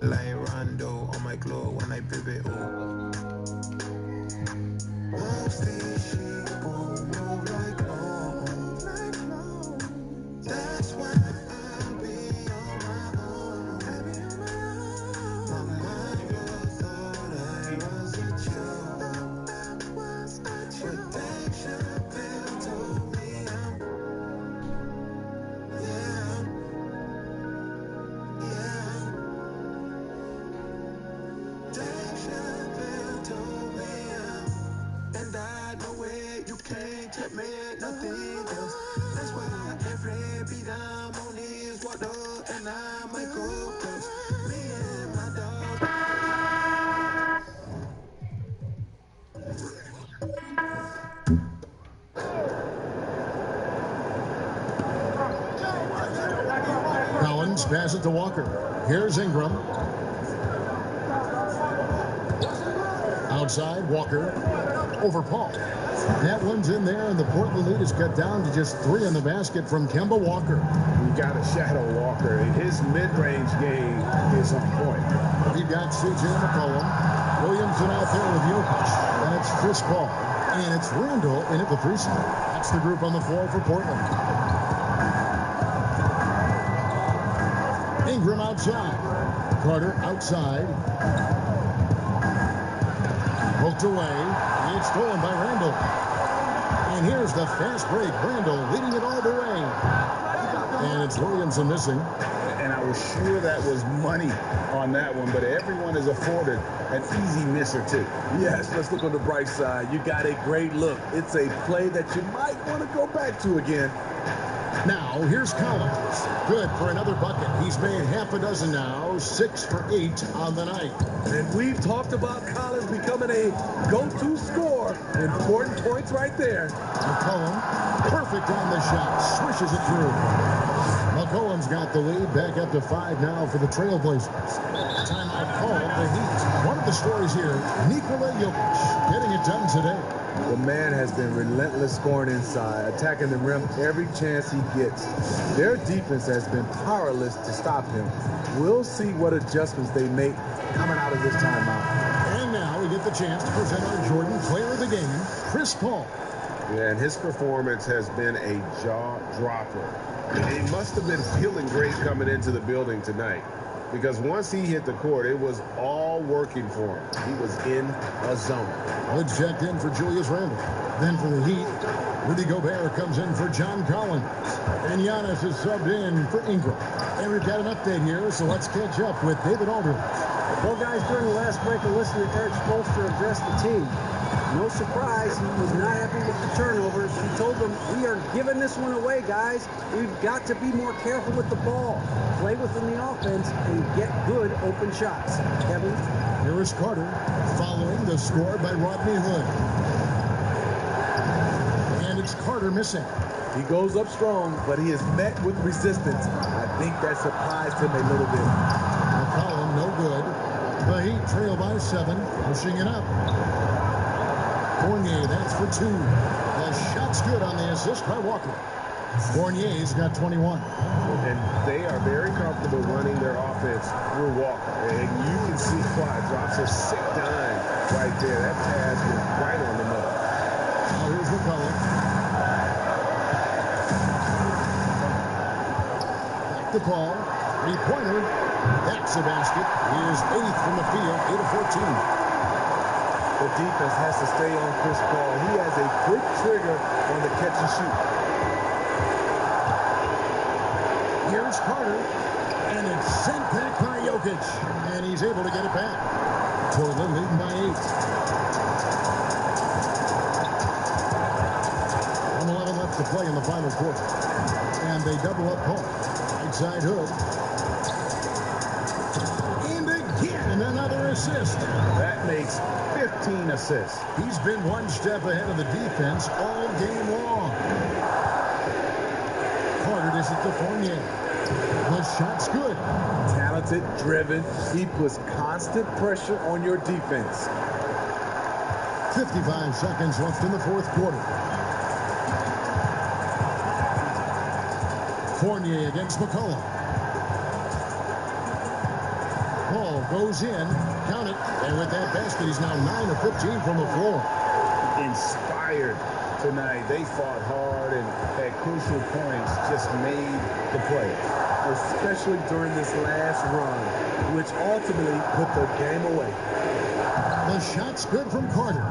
Like Rondo on my glow when I pivot. Oh, mostly she won't move like clone. That's why I'll be on my own. My mind was thought I was a joke. Protection pill told me yeah, yeah. Protection pill told me and I know where you can't tell me nothing else. That's why every beat I'm on is what up, and I might go close. Me and my dog. Collins passes it to Walker. Here's Ingram. Outside, Walker over Paul. That one's in there, and the Portland lead is cut down to just 3 in the basket from Kemba Walker. You got to shadow Walker. His mid-range game is on point. We've got C.J. McCollum. Williamson out there with Jokic. And it's Chris Paul. And it's Randall in at the 3 spot. That's the group on the floor for Portland. Ingram outside. Carter outside. Poked away. It's stolen by Randall. And here's the fast break. Randall leading it all the way. And it's Williamson missing. And I was sure that was money on that one, but everyone is afforded an easy miss or two. Yes, let's look on the bright side. You got a great look. It's a play that you might want to go back to again. Now, here's Collins. Good for another bucket. He's made half a dozen now, 6 for 8 on the night. And we've talked about Collins becoming a go-to scorer. Important points right there. McCollum, perfect on the shot, swishes it through. McCollum's got the lead, back up to 5 now for the Trailblazers. Timeout called the Heat. One of the stories here, Nikola Jokic getting it done today. The man has been relentless scoring inside, attacking the rim every chance he gets. Their defense has been powerless to stop him. We'll see what adjustments they make coming out of this timeout. And now we get the chance to present our Jordan Player of the Game, Chris Paul. Yeah, and his performance has been a jaw-dropper. He must have been feeling great coming into the building tonight, because once he hit the court, it was all working for him. He was in a zone. Wood checked in for Julius Randle. Then for the Heat, Rudy Gobert comes in for John Collins. And Giannis is subbed in for Ingram. And we've got an update here, so let's catch up with David Aldridge. Well, guys, during the last break, I listened to Eric Spoelstra address the team. No surprise, he was not happy with the turnovers. He told them, we are giving this one away, guys. We've got to be more careful with the ball, play within the offense, and get good open shots. Kevin? Here is Carter, following the score by Rodney Hood. And it's Carter missing. He goes up strong, but he is met with resistance. I think that surprised him a little bit. McCollum, no good. The Heat trail by 7, pushing it up. Fournier, that's for 2. The shot's good on the assist by Walker. Fournier's got 21. And they are very comfortable running their offense through Walker. And you can see Clyde drops a sick dime right there. That pass was right on the money. Now here's McCollum. Back to Paul. 3-pointer. That's a basket. He is 8th from the field, 8 of 14. The defense has to stay on Chris Paul. He has a quick trigger on the catch and shoot. Here's Carter, and it's sent back by Jokic, and he's able to get it back. Portland leading by 8. 1:11 left to play in the final quarter, and they double up Paul. Right side Hood. And again, another assist. That makes 15 assists. He's been one step ahead of the defense all game long. Carter dishes to Fournier. The shot's good. Talented, driven. He puts constant pressure on your defense. 55 seconds left in the fourth quarter. Fournier against McCollum. Paul goes in, count it, and with that basket, he's now 9 of 15 from the floor. Inspired tonight. They fought hard and at crucial points just made the play. Especially during this last run, which ultimately put the game away. The shot's good from Carter.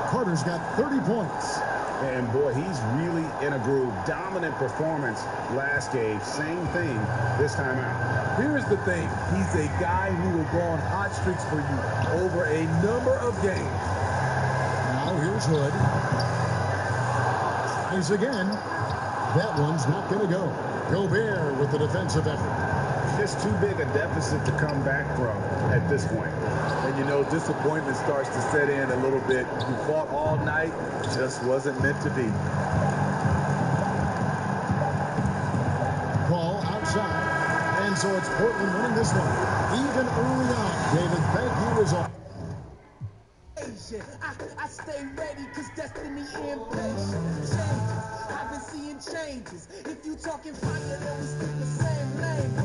Carter's got 30 points. And boy, he's really in a groove. Dominant performance last game. Same thing this time out. Here's the thing. He's a guy who will go on hot streaks for you over a number of games. Now here's Hood. Tries again. That one's not going to go. Gobert with the defensive effort. Just too big a deficit to come back from at this point. And you know, disappointment starts to set in a little bit. You fought all night, just wasn't meant to be. Ball outside. And so it's Portland winning this one. Even early on, David, thank you as always. I stay ready cause destiny impatient. Changes, I've been seeing changes. If you talking fire, then we speak the same language.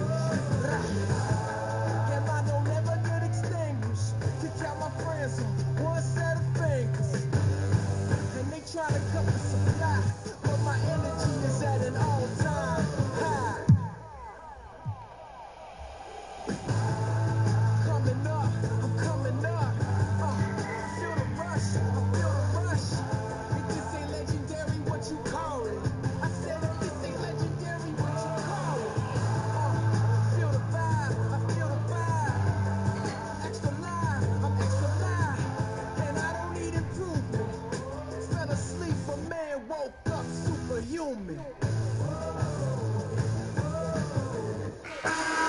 And I don't ever get extinguished. Kick out my friends on one set of fingers. And they try to cut the supply, but my energy is at an all-time high. Coming up, I'm coming up. Feel the rush, I feel the rush. If this ain't legendary, what you call it? I said if this ain't legendary, what you call it? Feel the vibe, I feel the vibe. Extra live, I'm extra live. And I don't need improvement. Fell asleep, a man woke up superhuman.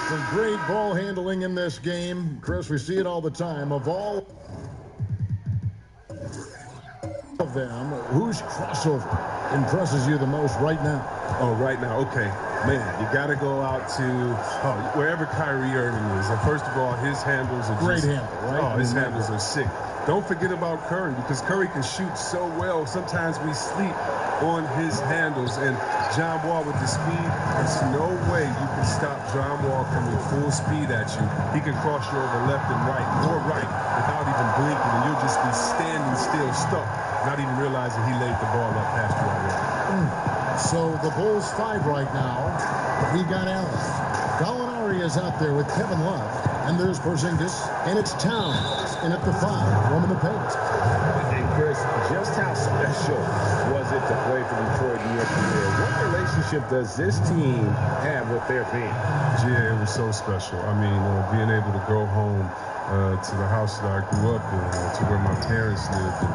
Some great ball handling in this game. Chris, we see it all the time. Of all of them, whose crossover impresses you the most right now? Oh, right now, okay. Man, you got to go out to wherever Kyrie Irving is. And first of all, his handles are Great just, handle, right? Oh, his handles are sick. Don't forget about Curry, because Curry can shoot so well. Sometimes we sleep on his handles. And John Wall with the speed, there's no way you can stop John Wall coming full speed at you. He can cross you over left and right, or right, without even blinking, and you'll just be standing still, stuck, not even realizing he laid the ball up past you already. So the Bulls 5 right now. We got Allen. Gallinari is out there with Kevin Love. And there's Porzingis. And it's Towns in at the 5, roaming the paint. And Chris, just how special was it to play for Detroit in your career? What relationship does this team have with their fans? Yeah, it was so special. I mean, being able to go home to the house that I grew up in, to where my parents lived,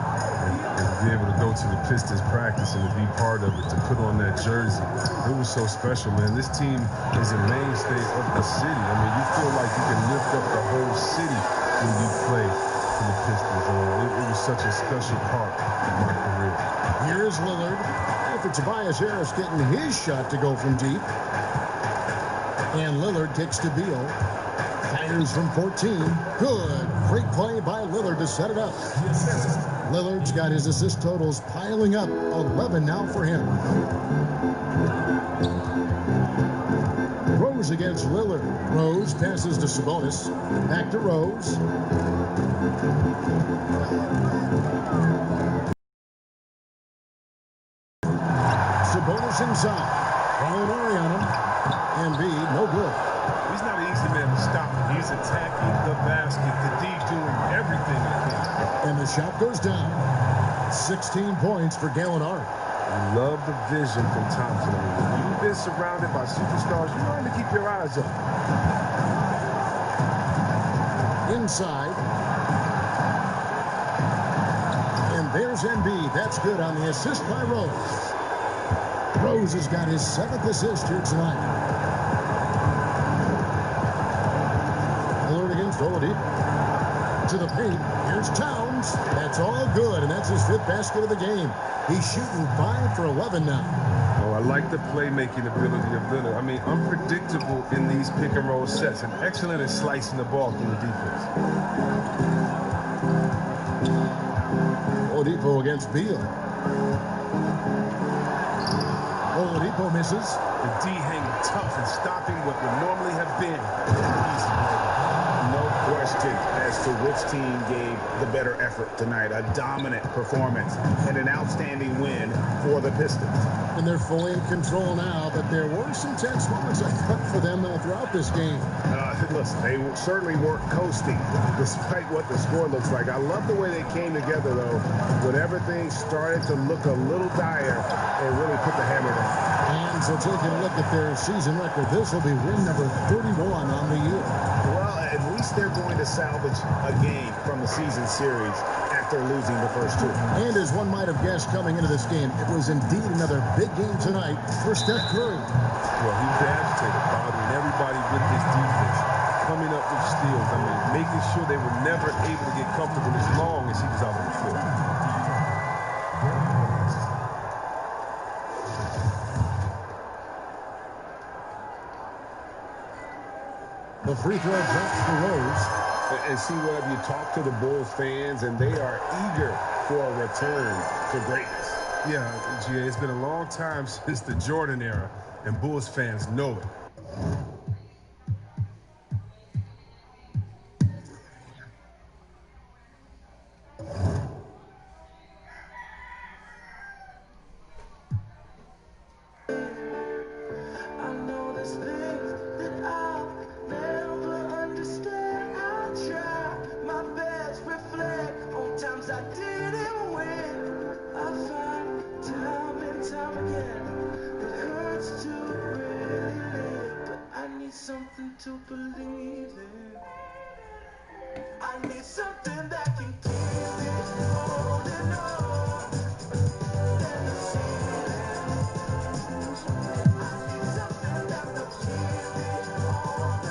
and be able to go to the Pistons practice and to be part of it, to put on that jersey. It was so special, man. This team is a mainstay of the city. I mean, you feel like you can lift up the whole city when you play for the Pistons. It was such a special part of my career. Here's Lillard. After Tobias Harris getting his shot to go from deep. And Lillard kicks to Beal. Fires from 14. Good. Great play by Lillard to set it up. Lillard's got his assist totals piling up. 11 now for him. Rose against Lillard. Rose passes to Sabonis. Back to Rose. Sabonis inside. Gallinari on him. Embiid, no good. He's not an easy man to stop. He's attacking the basket. The D doing everything he can. And the shot goes down. 16 points for Gallinari. I love the vision from Thompson. When you've been surrounded by superstars, you learn to keep your eyes up. Inside. And there's Embiid. That's good on the assist by Rose. Rose has got his 7th assist here tonight. Lillard against Oladipo. To the paint. Here's Towns. That's all good, and that's his 5th basket of the game. He's shooting 5 for 11 now. Oh, I like the playmaking ability of Lillard. I mean, unpredictable in these pick and roll sets, and excellent at slicing the ball through the defense. Oladipo against Beal. Oladipo misses. The D hanging tough and stopping what would normally have been easy. No to which team gave the better effort tonight. A dominant performance and an outstanding win for the Pistons. And they're fully in control now, but there were some tense moments, I thought, for them throughout this game. Listen, they certainly weren't coasting, despite what the score looks like. I love the way they came together, though, when everything started to look a little dire and really put the hammer down. And so taking a look at their season record, this will be win number 31 on the year. Well, at least they're going to salvage a game from the season series after losing the first two. And as one might have guessed coming into this game, it was indeed another big game tonight for Steph Curry. Well, he was agitated, bothering everybody with his defense, coming up with steals. I mean, making sure they were never able to get comfortable as long as he was out on the floor. The free throw drops for Rose. And see what you talk to the Bulls fans, and they are eager for a return to greatness. Yeah, GA, it's been a long time since the Jordan era, and Bulls fans know it. I know there's things that I'll never understand. I try my best, reflect on times I didn't win. I find time and time again it hurts to really live, but I need something to believe in. I need something that can keep me holding on. And the feeling. I need something that will keep me on the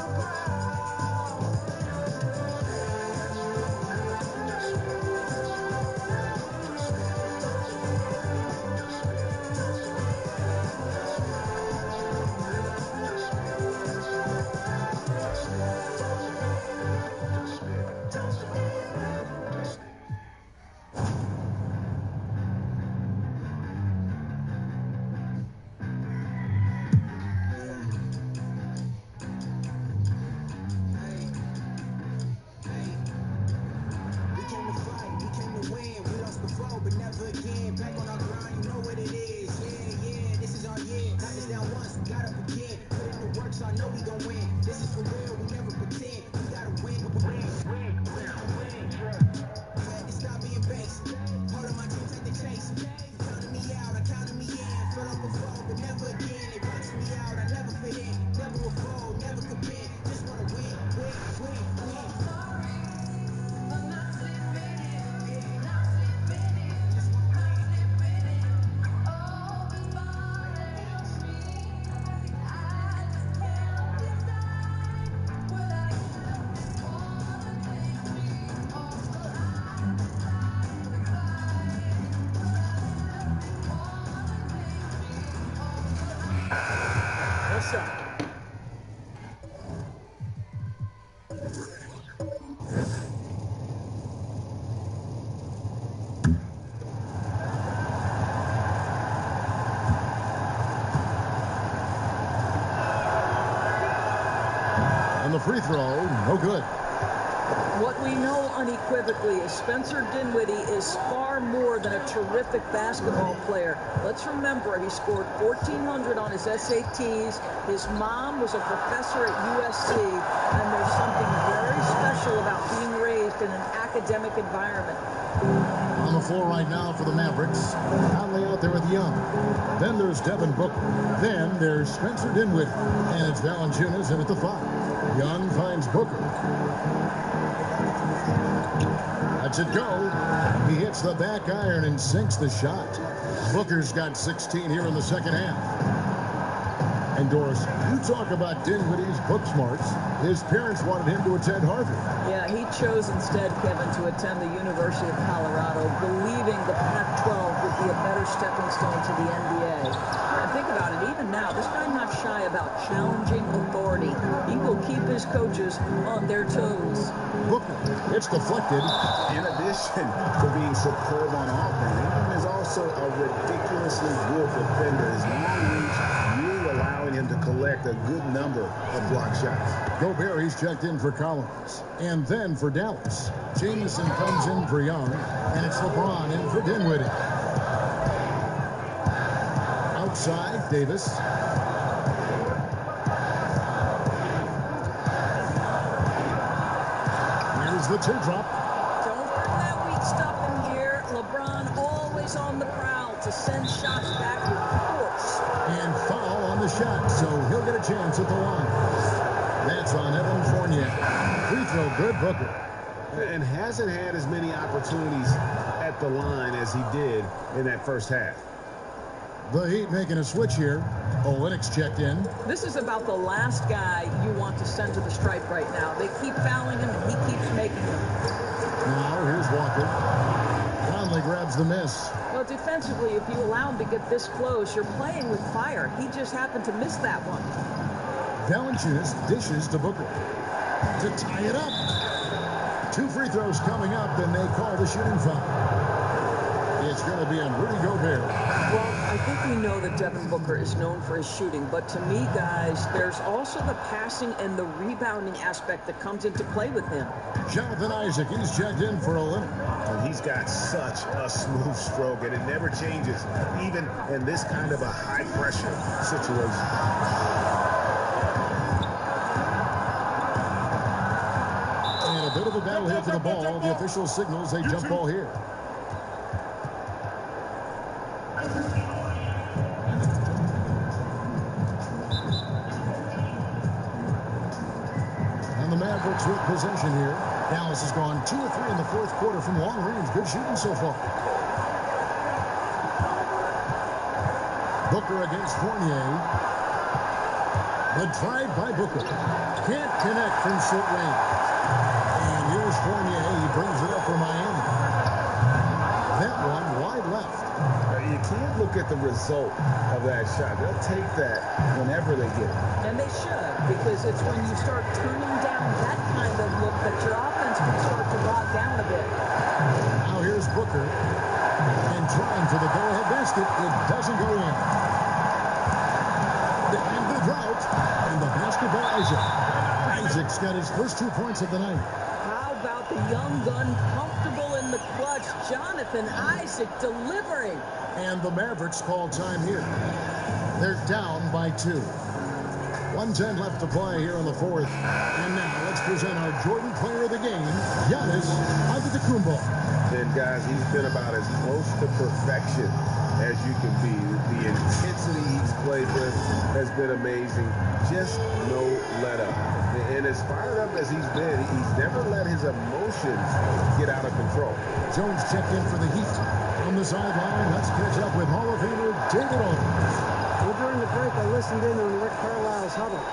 The free throw, no good. What we know unequivocally is Spencer Dinwiddie is far more than a terrific basketball player. Let's remember, he scored 1,400 on his SATs. His mom was a professor at USC, and there's something very special about being raised in an academic environment. On the floor right now for the Mavericks. Conley out there with Young. Then there's Devin Booker. Then there's Spencer Dinwiddie. And it's Valanciunas in at the 5. Young finds Booker. Lets it go. He hits the back iron and sinks the shot. Booker's got 16 here in the second half. And Doris, you talk about Dinwiddie's book smarts. His parents wanted him to attend Harvard. Yeah, he chose instead, Kevin, to attend the University of Colorado, believing the Pac-12 would be a better stepping stone to the NBA. And think about it, even now, this guy's not shy about challenging authority. He will keep his coaches on their toes. Booker, it's deflected. In addition to being superb on offense, Ingram is also a ridiculously good defender. His long reach really allowing him to collect a good number of block shots. Gobert, he's checked in for Collins. And then for Dallas, Jamison comes in for Young. And it's LeBron in for Dinwiddie. Outside, Davis. Here's the teardrop. Don't bring that weak stuff in here. LeBron always on the prowl to send shots back with force. And foul on the shot, so he'll get a chance at the line. That's on Evan Fournier. Free throw, good, Booker. And hasn't had as many opportunities at the line as he did in that first half. The Heat making a switch here. Olynyk checked in. This is about the last guy you want to send to the stripe right now. They keep fouling him, and he keeps making them. Now here's Walker. Conley grabs the miss. Well, defensively, if you allow him to get this close, you're playing with fire. He just happened to miss that one. Valanciunas dishes to Booker to tie it up. 2 free throws coming up, and they call the shooting foul. It's going to be on Rudy Gobert. Well, I think we know that Devin Booker is known for his shooting, but to me, guys, there's also the passing and the rebounding aspect that comes into play with him. Jonathan Isaac, he's checked in for Olynyk. And he's got such a smooth stroke, and it never changes, even in this kind of a high-pressure situation. And a bit of a battle here for the ball. The official signals a jump ball here. And the Mavericks with possession here. Dallas has gone 2 of 3 in the fourth quarter from long range. Good shooting so far. Booker against Fournier. The drive by Booker. Can't connect from short range. And here's Fournier. He brings it up for Miami. That one wide left. You can't look at the result of that shot. They'll take that whenever they get it. And they should, because it's when you start turning down that kind of look that your offense can start to bog down a bit. Now here's Booker. And trying for the go-ahead basket. It doesn't go in. And the drought. And the basket by Isaac. Isaac's got his first 2 points of the night. How about the young gun comfortable in the clutch? Jonathan Isaac delivering. And the Mavericks call time here. They're down by 2. 1:10 left to play here in the fourth. And now let's present our Jordan player of the game, Giannis Antetokounmpo. And guys, he's been about as close to perfection as you can be. The intensity he's played with has been amazing. Just no let up. And as fired up as he's been, he's never let his emotions get out of control. Jones checked in for the Heat. On the sideline, let's catch up with Hall of Famer David Aldridge. Well, during the break, I listened in on Rick Carlisle's huddle,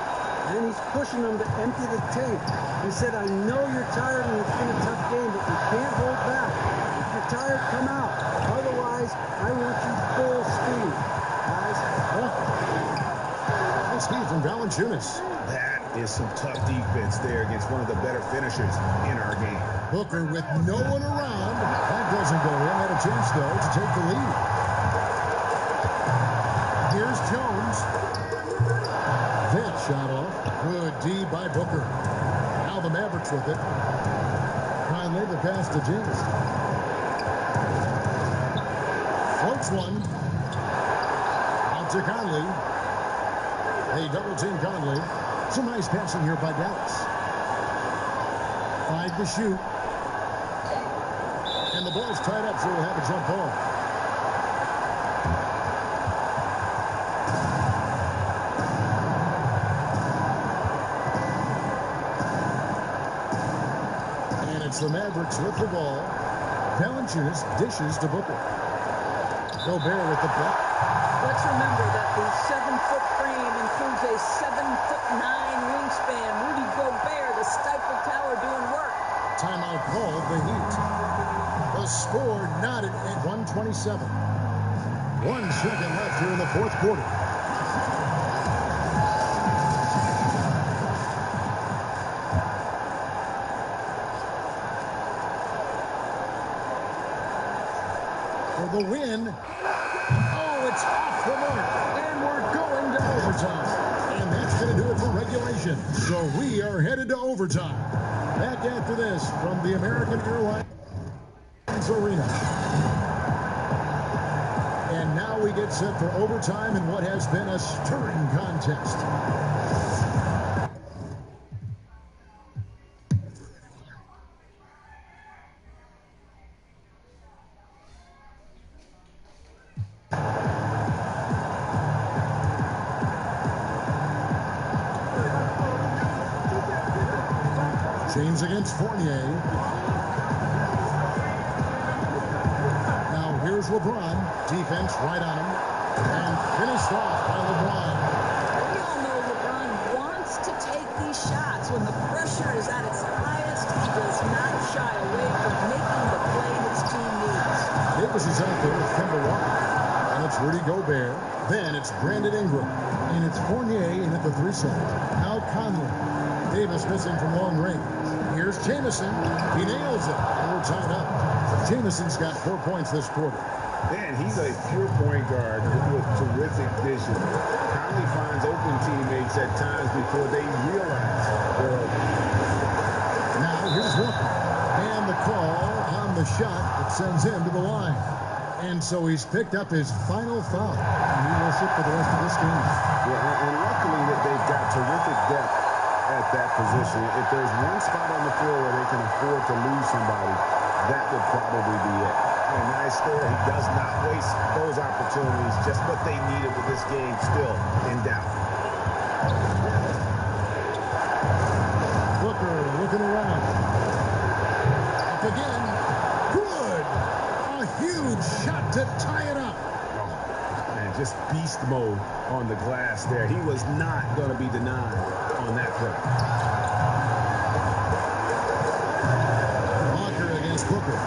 and he's pushing them to empty the tank. He said, I know you're tired and it's been a tough game, but you can't hold back. If you're tired, come out. Otherwise, I want you full speed. Guys, Nice speed from Valanciunas. That is some tough defense there against one of the better finishers in our game. Booker with no one around. That doesn't go in. Had a chance, though, to take the lead. Here's Jones. That shot off. Good D by Booker. Now the Mavericks with it. Conley the pass to James. Floats one. Out to Conley. They double team Conley. Some nice passing here by Dallas. 5 to shoot. And the ball's tied up, so we'll have a jump ball. And it's the Mavericks with the ball. Valanciunas dishes to Booker. Gobert with the block. Let's remember that the 7-foot frame includes a 7'9" wingspan. Rudy Gobert, the Stifle Tower, doing work. Timeout called the Heat. The score knotted at 127. 1 second left here in the fourth quarter. For the win. Oh, it's off the mark. And we're going to overtime. And that's going to do it for regulation. So we are headed to overtime. Back after this from the American Airlines Arena. And now we get set for overtime in what has been a stirring contest. James against Fournier. Now here's LeBron. Defense right on him. And finished off by LeBron. We all know LeBron wants to take these shots. When the pressure is at its highest, he does not shy away from making the play his team needs. Davis is out there with Kemba Walker. And it's Rudy Gobert. Then it's Brandon Ingram. And it's Fournier in at the 3 set. Now Conley. Davis missing from long range. Here's Jamison. He nails it. And we're tied up. Jamison's got 4 points this quarter. Man, he's a pure point guard with terrific vision. Conley finds open teammates at times before they realize they're open. Now here's Walker. And the call on the shot that sends him to the line. And so he's picked up his final foul. And he will sit for the rest of this game. Yeah, and luckily that they've got terrific depth at that position. If there's one spot on the floor where they can afford to lose somebody, that would probably be it. And nice there. He does not waste those opportunities. Just what they needed with this game still in doubt. Booker looking around. Up again. Good. A huge shot to tie it up. Man, just beast mode on the glass there. He was not going to be denied on that play. Walker against Booker.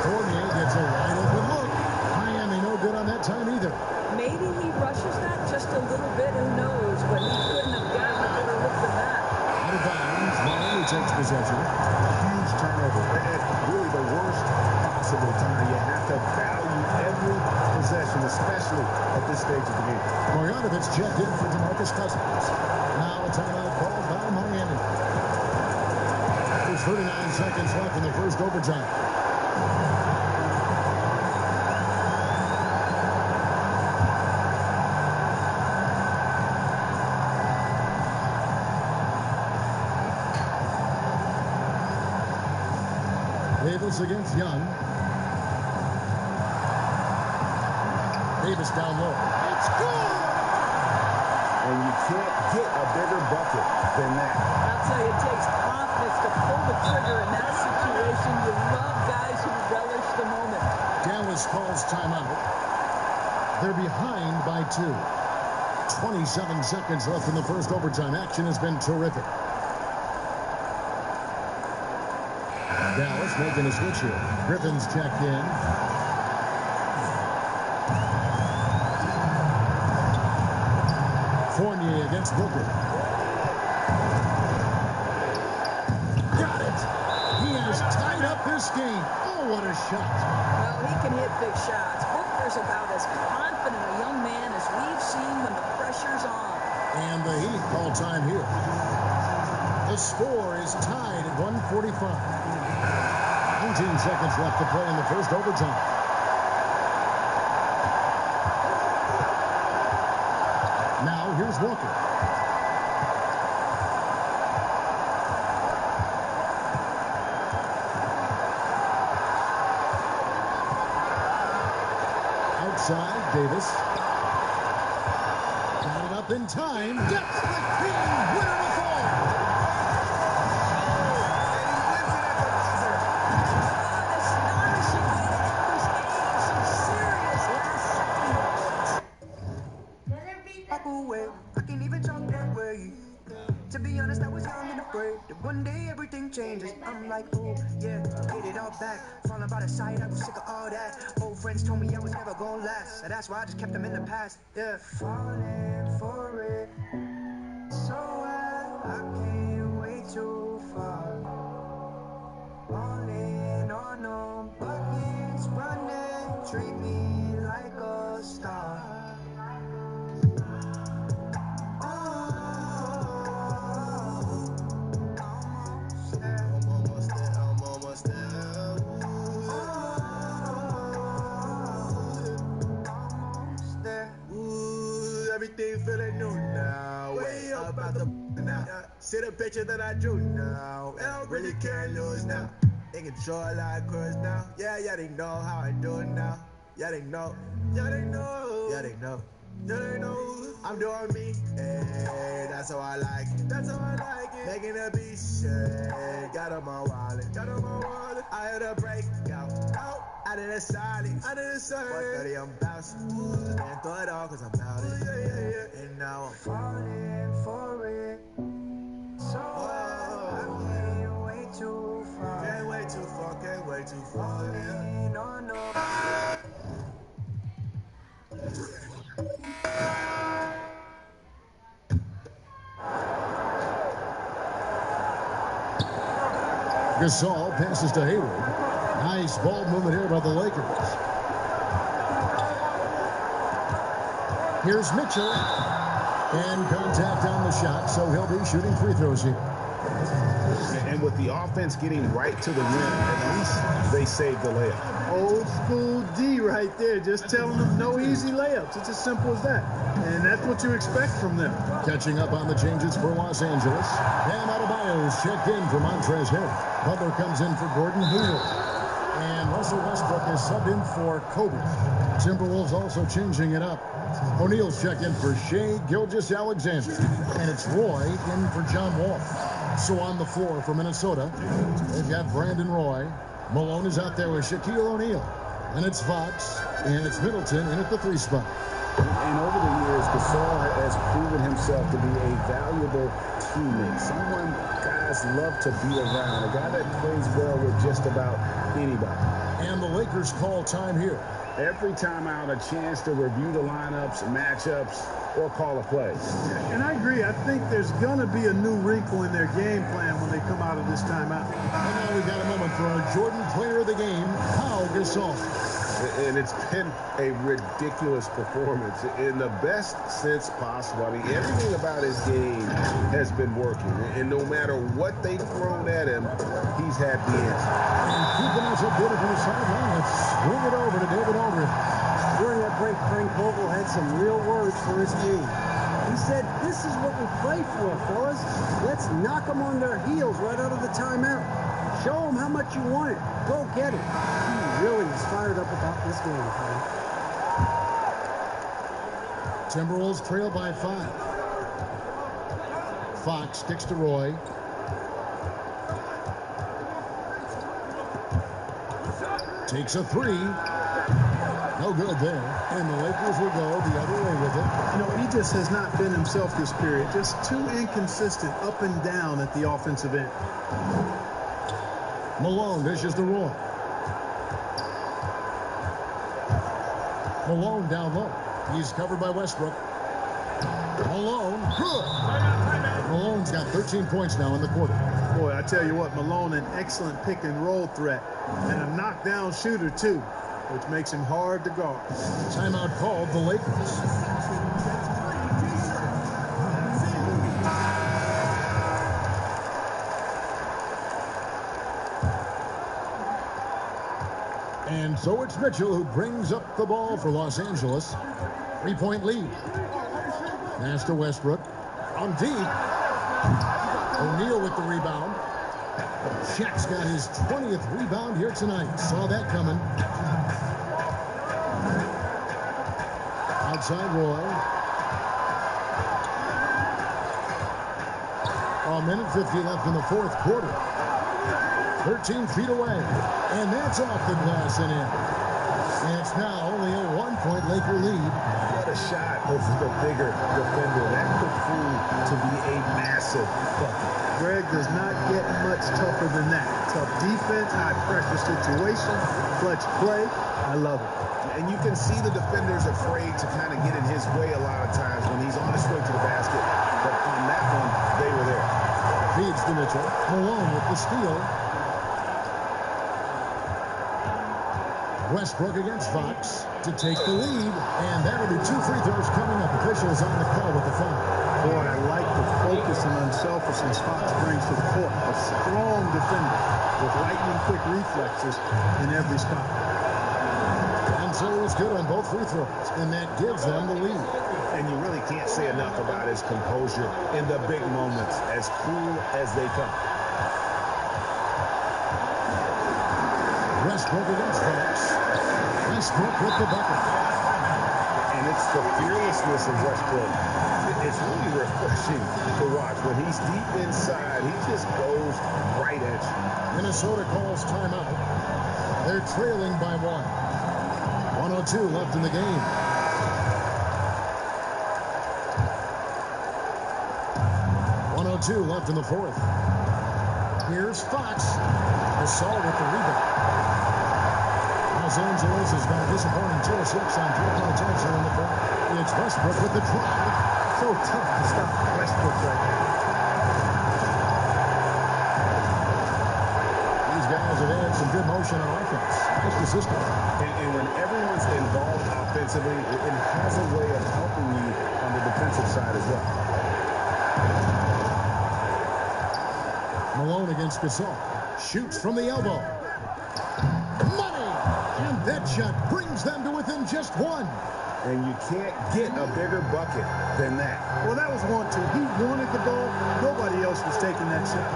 Fournier gets a wide open look. Miami no good on that time either. Maybe he rushes that just a little bit, who knows, but he couldn't have gotten a better look than that. Out of bounds. Miami takes possession. Huge turnover. At really the worst possible time. You have to value every possession, especially at this stage of the game. Bogdanovich checked in for DeMarcus Cousins. Now a timeout called by Miami. There's 39 seconds left in the first overtime. Davis against Young. Davis down low. It's good! And you can't get a bigger bucket than that. I'll tell you, it takes confidence to pull the trigger in that situation. You love guys who relish the moment. Dallas calls timeout. They're behind by 2. 27 seconds left in the first overtime. Action has been terrific. Dallas making a switch here. Griffin's checked in. Fournier against Booker. Got it. He has tied up this game. Oh, what a shot. Well, he can hit big shots. Booker's about as confident a young man as we've seen when the pressure's on. And the Heat call time here. The score is tied at 145. 19 seconds left to play in the first overtime. Now here's Walker. Outside, Davis. Got it up in time. Gets the clean winner to fall. One day everything changes. I'm like, oh, yeah, get it all back. Falling by the side, I was sick of all that. Old friends told me I was never gonna last. So that's why I just kept them in the past. Yeah, falling for it. So I can't wait too far. Falling on no buckets, running. Treat me like a star. Oh. everything feeling new now. Way up about the now. See the picture that I drew now. And I really can't lose now. In control like cruise now. Yeah, they know how I do it now. Yeah, they know. Yeah, they know. Yeah, they know. Yeah, they know. I'm doing me. Hey, that's how I like it. That's how I like it. Making a beat shake. Got on my wallet. Got on my wallet. I had a break. Out of the silence. Out of the silence. 130, I'm bouncing. And throw it all cause I'm about it. Yeah. And now I'm falling for it. So I'm getting way too far. Can't wait too far. Can't wait too far. Yeah. No. Gasol passes to Hayward. Nice ball movement here by the Lakers. Here's Mitchell. And contact on the shot, so he'll be shooting free throws here. And with the offense getting right to the rim, at least they saved the layup. Old school D right there, just telling them no easy layups. It's as simple as that. And that's what you expect from them. Catching up on the changes for Los Angeles. Bam Adebayo's checked in for Montrezl Harrell. Butler comes in for Gordon Hayward. And Russell Westbrook is subbed in for Kobe. Timberwolves also changing it up. O'Neal's checked in for Shai Gilgeous-Alexander. And it's Roy in for John Wall. So on the floor for Minnesota, they've got Brandon Roy. Malone is out there with Shaquille O'Neal. And it's Fox. And it's Middleton in at the 3 spot. And over the years, Gasol has proven himself to be a valuable teammate. Someone guys love to be around. A guy that plays well with just about anybody. And the Lakers call time here. Every time out, a chance to review the lineups, matchups, or call a play. And I agree. I think there's going to be a new wrinkle in their game plan when they come out of this timeout. And now we got a moment for our Jordan player of the game, Pau Gasol. And it's been a ridiculous performance in the best sense possible. I mean, everything about his game has been working. And no matter what they've thrown at him, he's had the answer. And keeping us updated from the sideline, let's swing it over to David Aldridge. During that break, Frank Vogel had some real words for his team. He said, this is what we play for, fellas. Let's knock them on their heels right out of the timeout. Show them how much you want it. Go get it. He really is fired up about this game, Frank. Timberwolves trail by 5. Fox kicks to Roy. Takes a 3. No good there. And the Lakers will go the other way with it. You know, he just has not been himself this period. Just too inconsistent up and down at the offensive end. Malone dishes to Roy. Malone down low. He's covered by Westbrook. Malone, good. Malone's got 13 points now in the quarter. Boy, I tell you what, Malone, an excellent pick and roll threat. And a knockdown shooter, too, which makes him hard to guard. Timeout called the Lakers. And so it's Mitchell who brings up the ball for Los Angeles. 3-point lead. Pass to Westbrook. On deep. O'Neal with the rebound. Shaq's got his 20th rebound here tonight. Saw that coming. Outside Roy. A minute 50 left in the fourth quarter. 13 feet away. And that's off the glass and in. And it's now only a 1-point Laker lead. What a shot over the bigger defender. That could prove to be a massive bucket. Greg does not get much tougher than that. Tough defense, high pressure situation, clutch play. I love it. And you can see the defenders afraid to kind of get in his way a lot of times when he's on his way to the basket. But on that one, they were there. Feeds to Mitchell. Malone with the steal. Westbrook against Fox to take the lead. And that'll be 2 free throws coming up. Officials on the call with the foul. Boy, I like the focus and unselfishness Fox brings to the court. A strong defender with lightning quick reflexes in every spot. And so he's good on both free throws, and that gives them the lead. And you really can't say enough about his composure in the big moments, as cool as they come. Westbrook against Fox. Westbrook with the bucket. And it's the fearlessness of Westbrook. It's really refreshing to watch. When he's deep inside, he just goes right at you. Minnesota calls timeout. They're trailing by 1. 1:02 left in the game. .2 left in the fourth. Here's Fox. Gasol with the rebound. Los Angeles has got a disappointing 2 of 6 on three-point attempts here in the fourth. It's Westbrook with the drive. So tough to stop Westbrook right now. These guys have had some good motion on offense. Nice the system. And when everyone's involved offensively, it has a way of helping you on the defensive side as well. Malone against Gasol. Shoots from the elbow. Money! And that shot brings them to within just 1. And you can't get a bigger bucket than that. Well, that was 1-2. He wanted the ball. Nobody else was taking that shot.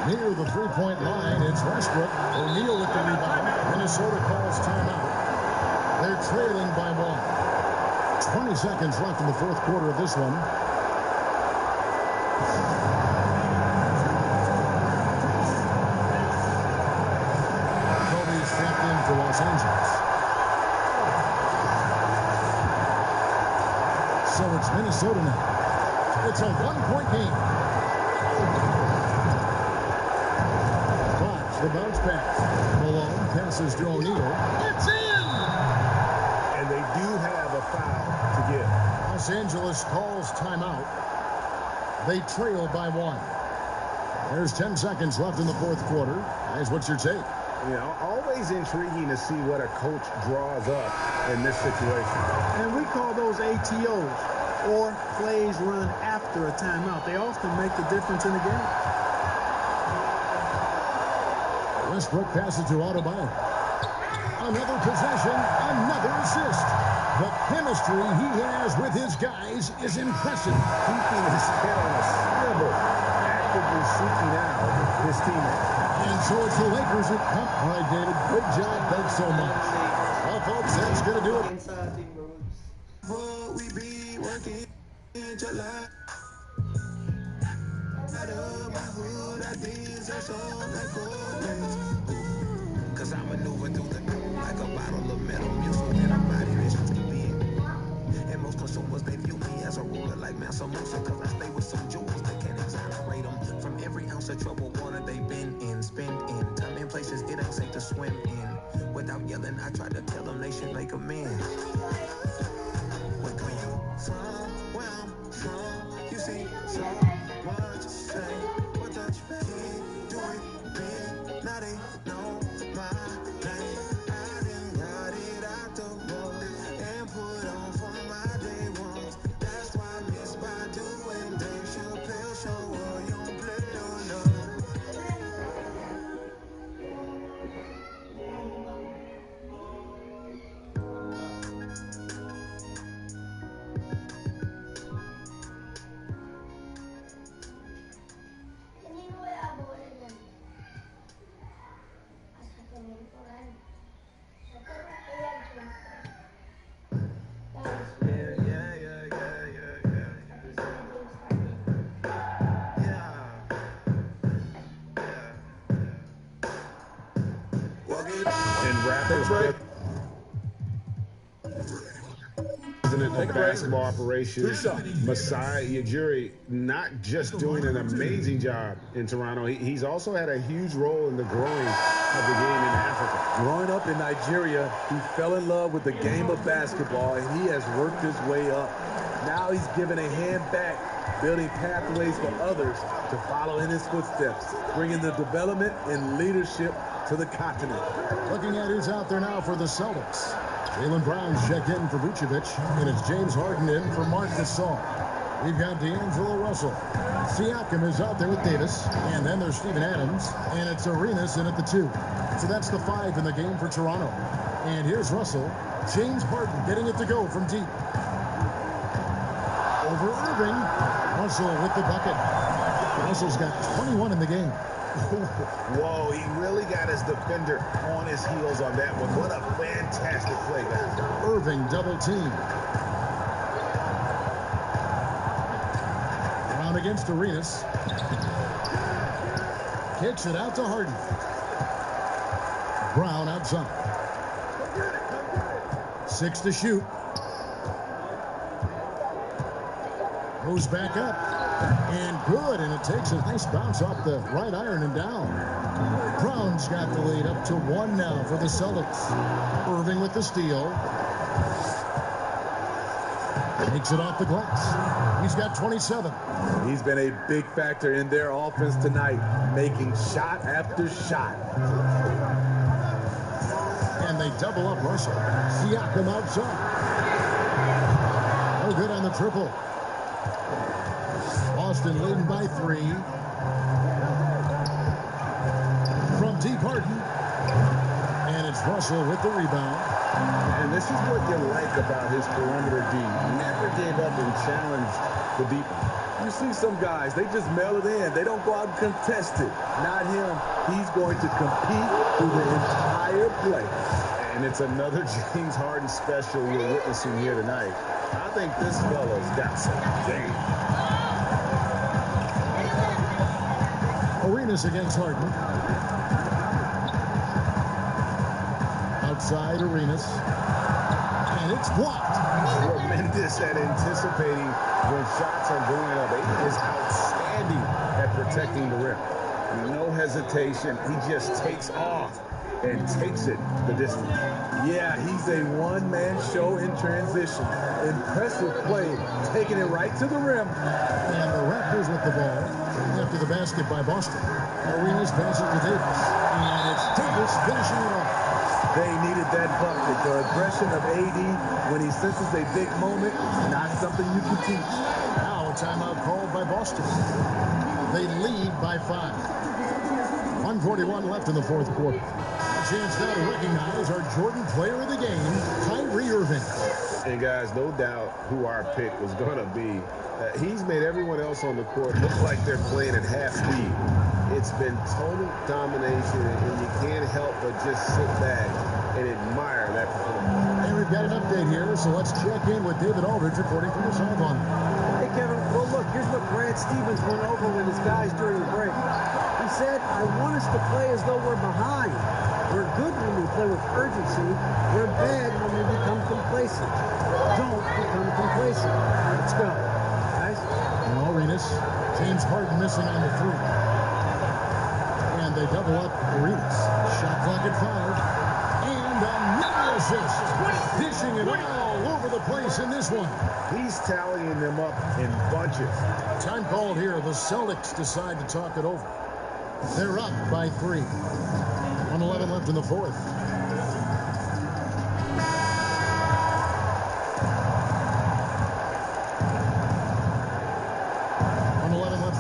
Near the three-point line, it's Westbrook. O'Neal with the rebound. Minnesota calls timeout. They're trailing by 1. 20 seconds left in the fourth quarter of this one. Kobe's stepped in for Los Angeles. So it's Minnesota now. It's a 1-point game. Watch the bounce pass. Malone passes to O'Neal. It's in! And they do have a foul to give. Los Angeles calls timeout. They trail by 1. There's 10 seconds left in the fourth quarter. Guys, what's your take? You know, always intriguing to see what a coach draws up in this situation. And we call those ATOs, or plays run after a timeout. They often make the difference in the game. Westbrook passes to Adebayo. Another possession, another assist. The chemistry he has with his guys is impressive. Keeping his head on a swivel, actively seeking out his teammates. And so it's the Lakers that come. All right, David, good job. Thanks so much. Well, folks, that's going to do it. What we be working in July. Out of my hood, I deserve some like gold. Cause I maneuver through the like a bottle of metal mutual in a body that's used to be. And most consumers, they view me as a ruler like Mansa Musa. Cause I stay with some jewels that can exonerate them from every ounce of trouble water they've been in. Spend in time and places it ain't safe to swim in. Without yelling, I try to tell them they should make amends. Where come you from? Where I'm from? You see so much pain. What the keep doing? Now they know my name. I done got it out the road and put on for my day ones. That's why I miss by doing Dave Chappelle show. You don't play no love. And Raptors president of basketball operations, Masai Ujiri, not just doing an amazing job in Toronto, he's also had a huge role in the growing of the game in Africa. Growing up in Nigeria, he fell in love with the game of basketball, and he has worked his way up. Now he's given a hand back, building pathways for others to follow in his footsteps, bringing the development and leadership to the continent. Looking at who's out there now for the Celtics. Jaylen Brown's checked in for Vucevic, and it's James Harden in for Marc Gasol. We've got D'Angelo Russell. Siakam is out there with Davis. And then there's Steven Adams. And it's Arenas in at the 2. So that's the 5 in the game for Toronto. And here's Russell. James Harden getting it to go from deep. Over Irving. Russell with the bucket. Russell's got 21 in the game. Whoa, he really got his defender on his heels on that one. What a fantastic play, guys. Irving double team. Brown against Arenas. Kicks it out to Harden. Brown outside. 6 to shoot. Goes back up. And good. And it takes a nice bounce off the right iron and down. Brown's got the lead up to 1 now for the Celtics. Irving with the steal. Takes it off the glass. He's got 27. He's been a big factor in their offense tonight, making shot after shot. And they double up Russell. Siakam outside. No good on the triple. Boston leading by 3. From deep Harden. And it's Russell with the rebound. And this is what you like about his perimeter D. Never gave up and challenged the deep. You see some guys, they just mail it in. They don't go out and contest it. Not him. He's going to compete through the entire play. And it's another James Harden special we're witnessing here tonight. I think this fella's got some game. Arenas against Harden. Outside Arenas. And it's blocked. Tremendous at anticipating when shots are going up. He is outstanding at protecting the rim. No hesitation. He just takes off and takes it the distance. Yeah, he's a one-man show in transition. Impressive play, taking it right to the rim. And the Raptors with the ball after the basket by Boston. Arenas passes to Davis. And it's Davis finishing it off. They needed that bucket. The aggression of AD when he senses a big moment, not something you can teach. Now a timeout called by Boston. They lead by 5. 1:41 left in the fourth quarter. A chance now to recognize our Jordan player of the game, Kyrie Irving. And guys, no doubt who our pick was going to be. He's made everyone else on the court look like they're playing at half speed. It's been total domination, and you can't help but just sit back and admire that performance. And we've got an update here, so let's check in with David Aldridge reporting from the sideline. Hey, Kevin. Well, look, here's what Brad Stevens went over with his guys during the break. He said, I want us to play as though we're behind. We're good when we play with urgency. We're bad when we become complacent. Don't become complacent. Let's go, guys. And Arenas, James Harden missing on the 3. And they double up Arenas. Shot clock at 5. And another assist. Dishing it all over the place in this one. He's tallying them up in bunches. Time called here. The Celtics decide to talk it over. They're up by 3. 1:11 left in the fourth.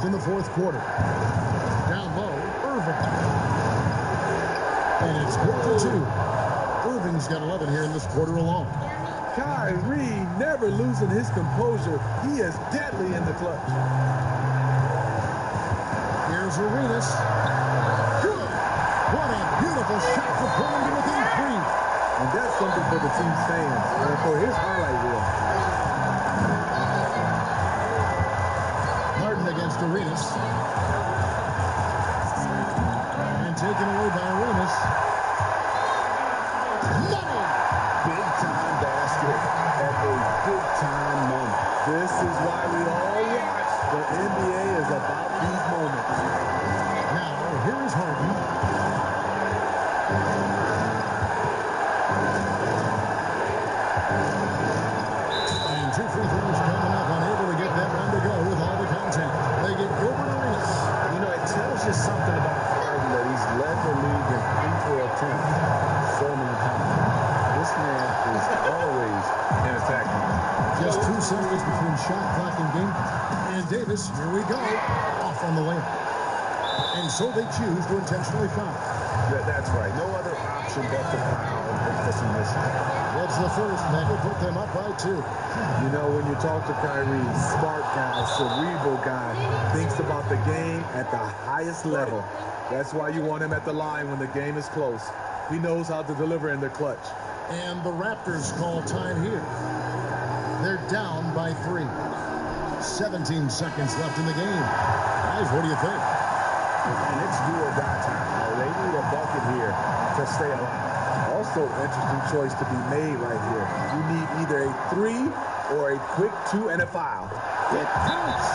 In the fourth quarter. Down low, Irving. And it's good for 2. Irving's got 11 here in this quarter alone. Kyrie never losing his composure. He is deadly in the clutch. Here's Arenas. Good. What a beautiful shot to pull him to within 3. And that's something for the team's fans and for his highlight reel. Against Arenas. And taken away by Arenas. Money! Big time basket at a big time moment. This is why we all watch. The NBA is about these moments. Now, here is Harden. And 2 free throws coming up. Unable to get that one to go with all the contact. They get Gilbert Arenas. Marcus, here we go. Off on the layup. And so they choose to intentionally foul. That's right. No other option but to foul for submission. It's the first, and that will put them up by 2. You know, when you talk to Kyrie, smart guy, cerebral guy, thinks about the game at the highest level. That's why you want him at the line when the game is close. He knows how to deliver in the clutch. And the Raptors call time here. They're down by 3. 17 seconds left in the game. Guys, what do you think? And it's do or die time. They need a bucket here to stay alive. Also, interesting choice to be made right here. You need either a 3 or a quick 2 and a foul. It counts!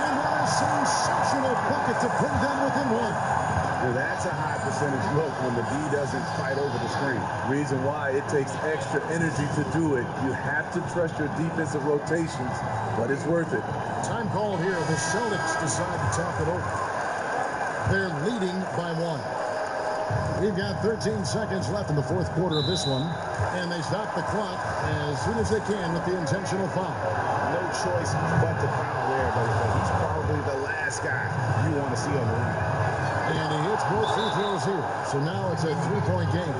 And what a sensational bucket to bring them within 1. That's a high percentage look when the D doesn't fight over the screen. Reason why it takes extra energy to do it. You have to trust your defensive rotations, but it's worth it. Time called here. The Celtics decide to talk it over. They're leading by 1. We've got 13 seconds left in the fourth quarter of this one, and they stop the clock as soon as they can with the intentional foul. No choice but to foul there, but he's probably the last guy you want to see on the line. And he hits both free throws here. So now it's a 3-point game.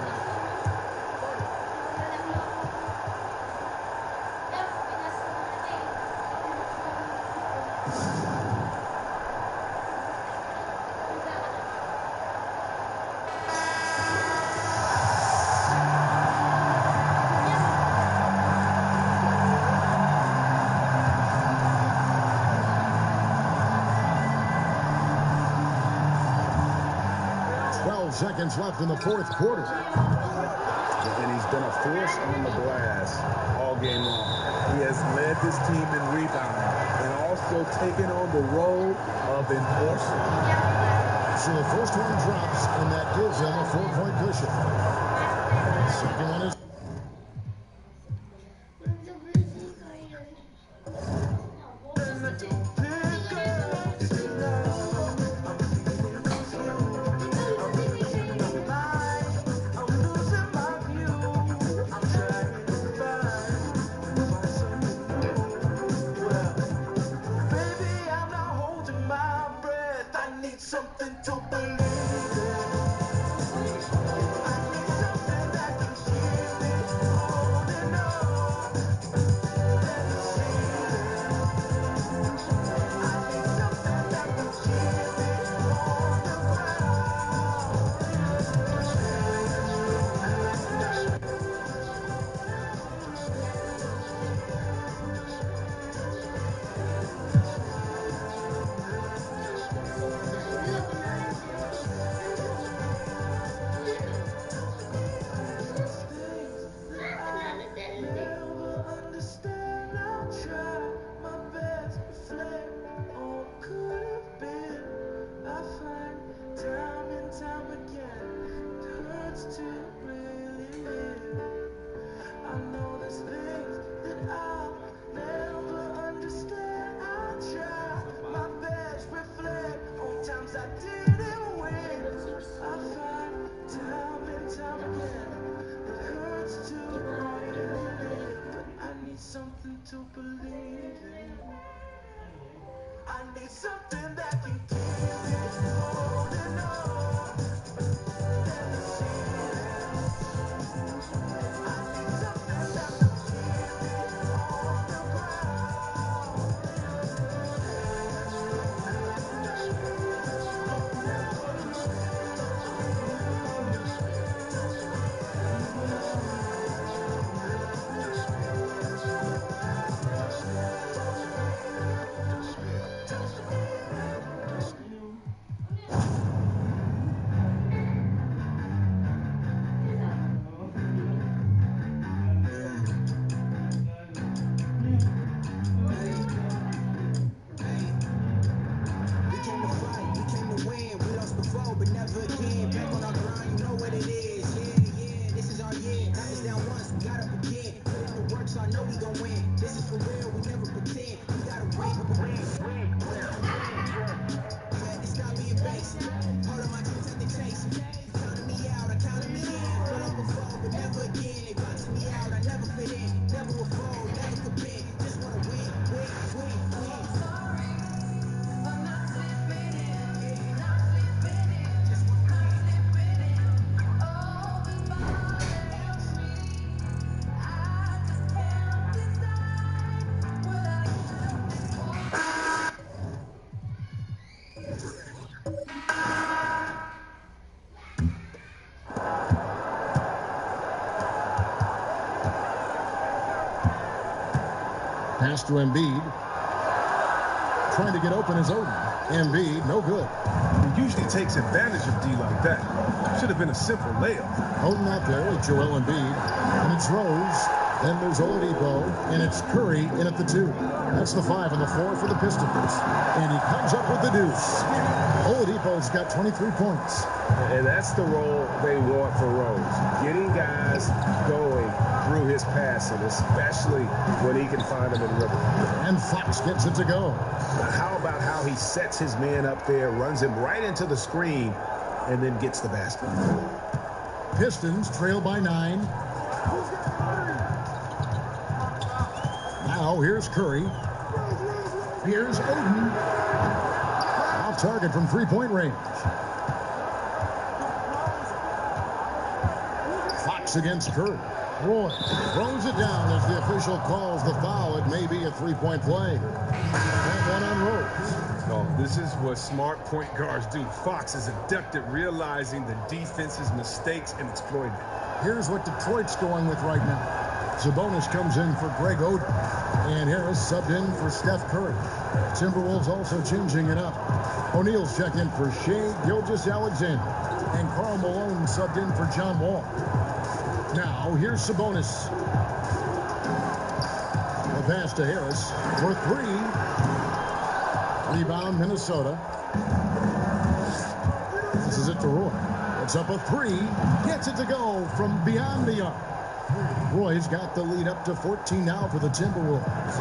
Seconds left in the fourth quarter. And he's been a force on the glass all game long. He has led this team in rebounding and also taken on the role of enforcer. So the first one drops, and that gives them a 4-point cushion. Second one is... Something to believe in. to believe in. I need something that can keep me holding on. Let me see it. I need something that can keep me on the Pass to Embiid. Trying to get open is Oden. Embiid, no good. He usually takes advantage of D like that. Should have been a simple layup. Oden out there with Joel Embiid. And it's Rose. Then there's Oladipo. And it's Curry in at the 2. That's the 5 and the 4 for the Pistons. And he comes up with the deuce. Oladipo's got 23 points. And that's the role they want for Rose. Getting guys going through his passing, especially when he can find them in rhythm. And Fox gets it to go. How about how he sets his man up there, runs him right into the screen, and then gets the basket. Pistons trail by 9. Now here's Curry. Here's Oden. Off target from three-point range. Fox against Curry. Roy throws it down as the official calls the foul. It may be a three-point play. And one on Rose. No, this is what smart point guards do. Fox is adept at realizing the defense's mistakes and exploiting it. Here's what Detroit's going with right now. Sabonis comes in for Greg Oden. And Harris subbed in for Steph Curry. Timberwolves also changing it up. O'Neal's checked in for Shea Gilgeous-Alexander. And Karl Malone subbed in for John Wall. Now, here's Sabonis. The pass to Harris for 3. Rebound, Minnesota. This is it to Roy. It's up a 3. Gets it to go from beyond the arc. Roy's got the lead up to 14 now for the Timberwolves.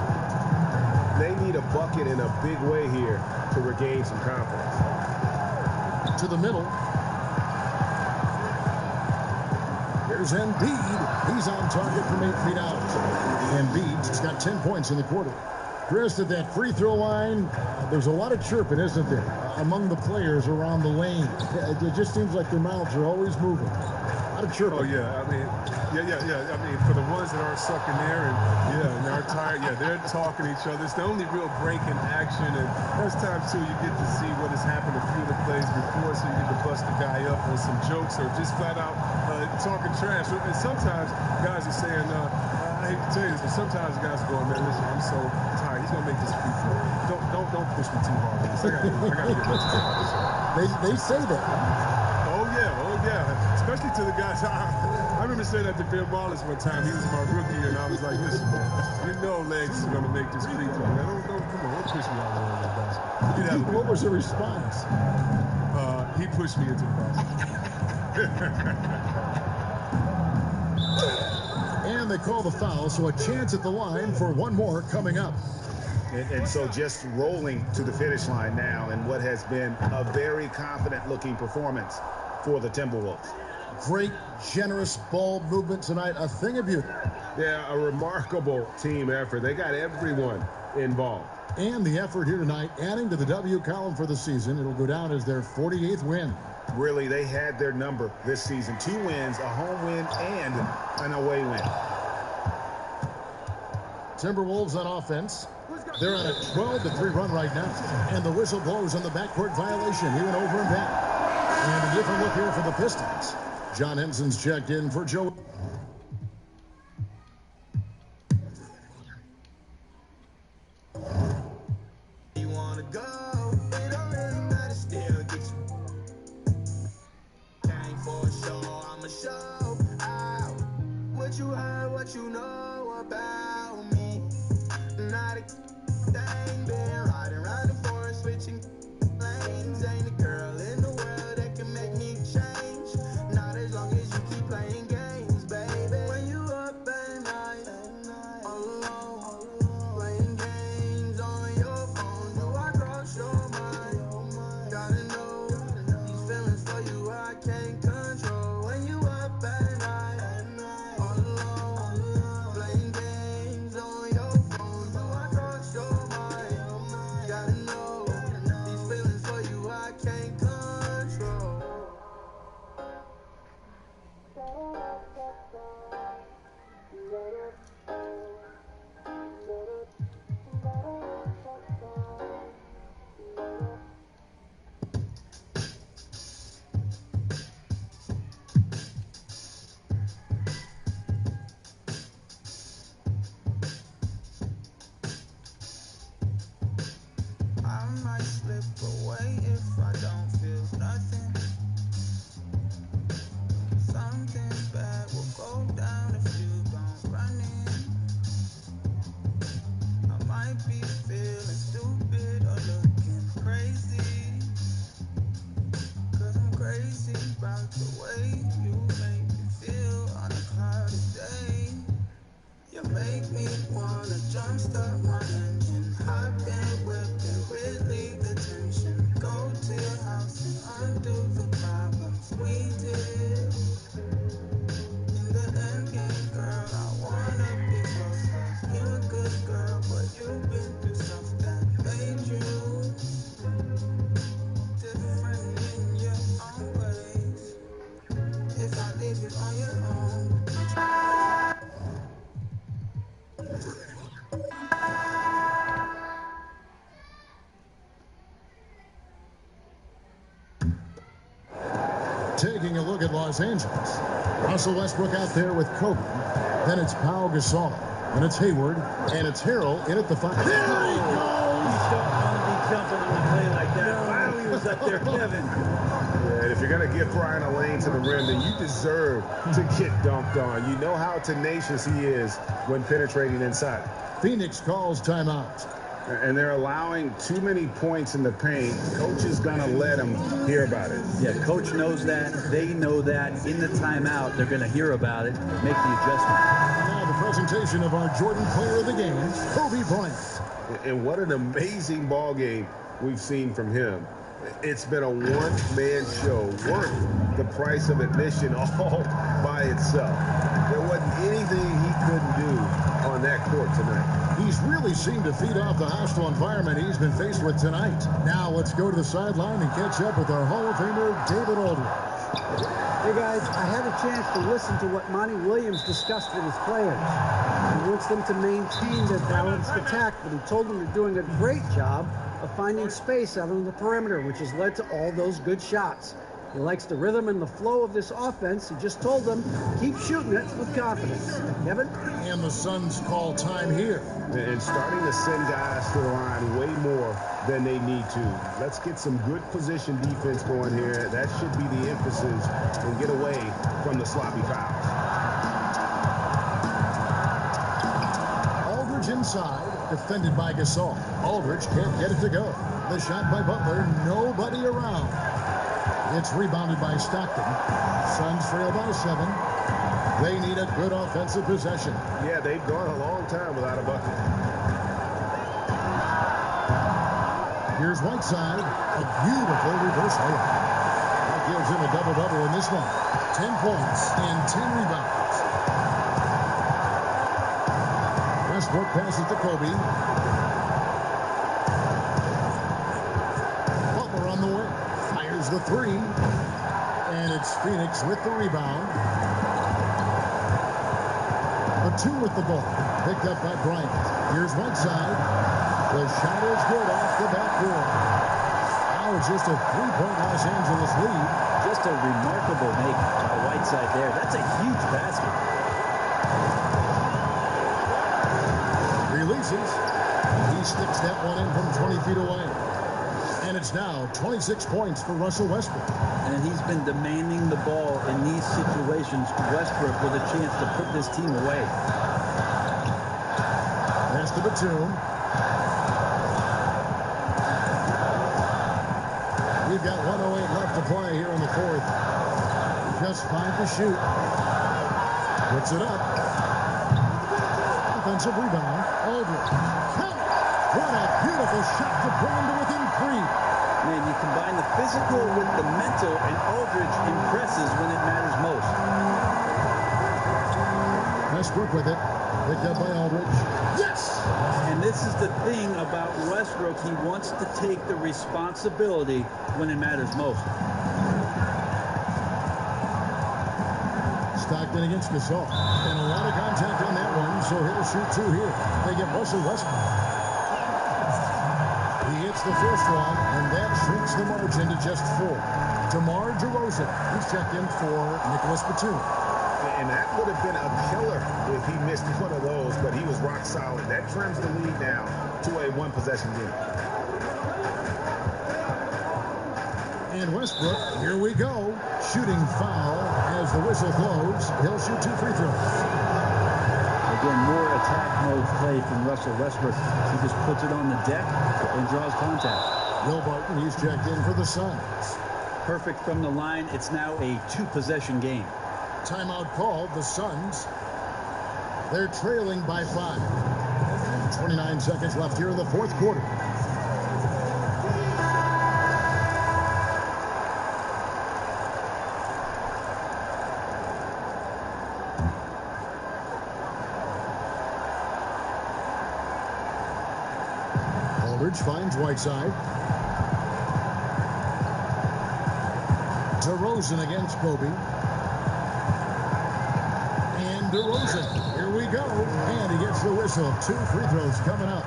They need a bucket in a big way here to regain some confidence. To the middle. Here's Embiid. He's on target from 8 feet out. Embiid's got 10 points in the quarter. Chris, at that free throw line, there's a lot of chirping, isn't there, among the players around the lane. It just seems like their mouths are always moving. A lot of chirping. Oh, yeah. I mean, yeah. I mean, for the ones that aren't sucking there and they're tired, they're talking to each other. It's the only real break in action. And there's times, too, you get to see what has happened a few of the plays before, so you get to bust the guy up with some jokes or just flat out talking trash. And sometimes guys are saying, I hate to tell you this, but sometimes guys are going, man, listen, I'm so tired. He's going to make this free throw. Don't push me too hard on this. I got to get this. They say that. Oh, yeah. Especially to the guys. I remember saying that to Bill Wallace one time. He was my rookie, and I was like, listen, man, you know Legs is going to make this free throw. Man, come on, don't push me out there on the basket. What was the response? He pushed me into the basket. And they call the foul, so a chance at the line for one more coming up. And so just rolling to the finish line now in what has been a very confident-looking performance for the Timberwolves. Great, generous ball movement tonight. A thing of beauty. Yeah, a remarkable team effort. They got everyone involved. And the effort here tonight, adding to the W column for the season. It'll go down as their 48th win. Really, they had their number this season. 2 wins, a home win, and an away win. Timberwolves on offense. They're on a 12-3 run right now. And the whistle blows on the backcourt violation. He went over and back. And a different look here for the Pistons. John Henson's checked in for Joe. You wanna go, it don't really matter, still get you. Came for a show, I'ma show out. What you heard, what you know about me. Not a thing, been riding around the forest, switching lanes. Ain't a girl in the world that can make me change. Not as long as you keep playing games, baby. When you up at night, all alone, playing games on your phone, do I cross your mind? Gotta know these feelings for you I can't control. When you up at night, all alone, playing games on your phone, do I cross your mind? Gotta know these feelings for you I can't control. The way you make me feel on a cloudy day. You make me wanna jumpstart my engine. Hop in, whip and relieve the tension. Go to your house and undo the problems we did. In the end game, girl, I wanna be close. You're a good girl, but you've been through stuff that made you different in your own ways. If I leave you on your own. Taking a look at Los Angeles. Russell Westbrook out there with Kobe. Then it's Pau Gasol. And it's Hayward. And it's Harrell in at the 5. There he goes! You don't want to be jumping on a play like that. Wow, he was up there, Kevin. Yeah, and if you're going to give Brian a lane to the rim, then you deserve to get dunked on. You know how tenacious he is when penetrating inside. Phoenix calls timeout. And they're allowing too many points in the paint. Coach is going to let them hear about it. Yeah, coach knows that. They know that. In the timeout, they're going to hear about it, make the adjustment. Now the presentation of our Jordan Player of the Game, Kobe Bryant. And what an amazing ball game we've seen from him. It's been a one-man show, worth the price of admission all by itself. There wasn't anything he couldn't do on that court tonight. He's really seemed to feed off the hostile environment he's been faced with tonight. Now let's go to the sideline and catch up with our Hall of Famer, David Aldridge. Hey guys, I had a chance to listen to what Monty Williams discussed with his players. He wants them to maintain their balanced attack, but he told them they're doing a great job of finding space out on the perimeter, which has led to all those good shots. He likes the rhythm and the flow of this offense. He just told them, keep shooting it with confidence. Kevin? And the Suns call time here. And starting to send guys to the line way more than they need to. Let's get some good position defense going here. That should be the emphasis and get away from the sloppy fouls. Aldridge inside, defended by Gasol. Aldridge can't get it to go. The shot by Butler, nobody around. It's rebounded by Stockton. Suns trail by 7. They need a good offensive possession. Yeah, they've gone a long time without a bucket. Here's Whiteside. A beautiful reverse layup. That gives him a double-double in this one. 10 points and 10 rebounds. Westbrook passes to Kobe. Butler on the way. Fires the 3. And it's Phoenix with the rebound. A 2 with the ball. Picked up by Bryant. Here's Whiteside. The shot is good off the backboard. Now it's just a 3-point Los Angeles lead. Just a remarkable make by Whiteside there. That's a huge basket. Releases. He sticks that one in from 20 feet away. And it's now 26 points for Russell Westbrook. And he's been demanding the ball in these situations. Westbrook with a chance to put this team away. Pass to Batum. We've got 1:08 left to play here in the fourth. Just 5 to shoot. Puts it up. Offensive rebound. Aldridge. What a beautiful shot to bring him to within 3. Man, you combine the physical with the mental, and Aldridge impresses when it matters most. Westbrook with it. Picked up by Aldridge. Yes! And this is the thing about Westbrook. He wants to take the responsibility when it matters most. Stockton against Gasol. And a lot of contact on that one, so he'll shoot 2 here. They get Russell Westbrook. He hits the first one, and that shrinks the margin to just 4. DeMar DeRozan, he's checked in for Nicholas Batum. And that would have been a killer if he missed one of those, but he was rock solid. That trims the lead now to a 1-possession game. And Westbrook, here we go. Shooting foul as the whistle blows. He'll shoot 2 free throws. Again, more attack mode play from Russell Westbrook. He just puts it on the deck and draws contact. Will Barton, he's checked in for the Suns. perfect from the line. It's now a 2-possession game. Timeout called. The Suns. They're trailing by 5. 29 seconds left here in the fourth quarter. Aldridge finds Whiteside. DeRozan against Kobe. And DeRozan. Here we go. And he gets the whistle. 2 free throws coming up.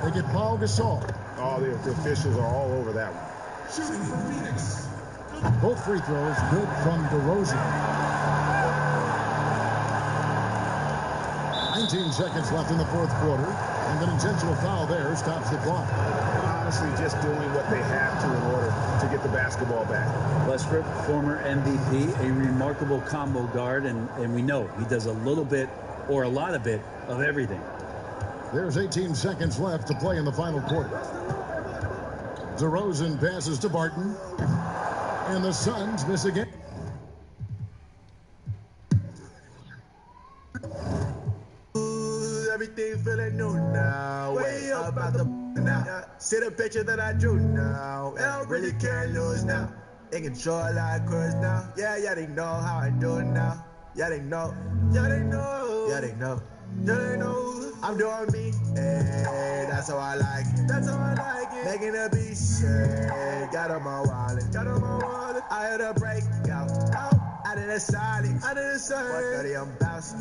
They get Paul Gasol. Oh, the officials are all over that one. Shooting for Phoenix. Both free throws good from DeRozan. 19 seconds left in the fourth quarter. And an intentional foul there stops the clock. Honestly, just doing what they have to in order to get the basketball back. Westbrook, former MVP, a remarkable combo guard, and we know he does a little bit or a lot of it of everything. There's 18 seconds left to play in the final quarter. DeRozan passes to Barton. And the Suns miss again. Everything feeling new now. Way up about the now. See the picture that I drew now. And I really can't lose now. In control like Chris now. Yeah, they know how I do it now. Yeah, they know. Yeah, they know. Yeah, they know. Yeah, they know. I'm doing me. Hey, that's how I like it. That's how I like it. Making a beat. Hey, got on my wallet. Got on my wallet. I had a breakout. Out of the solid. Out of the solid. 130, I'm bouncing.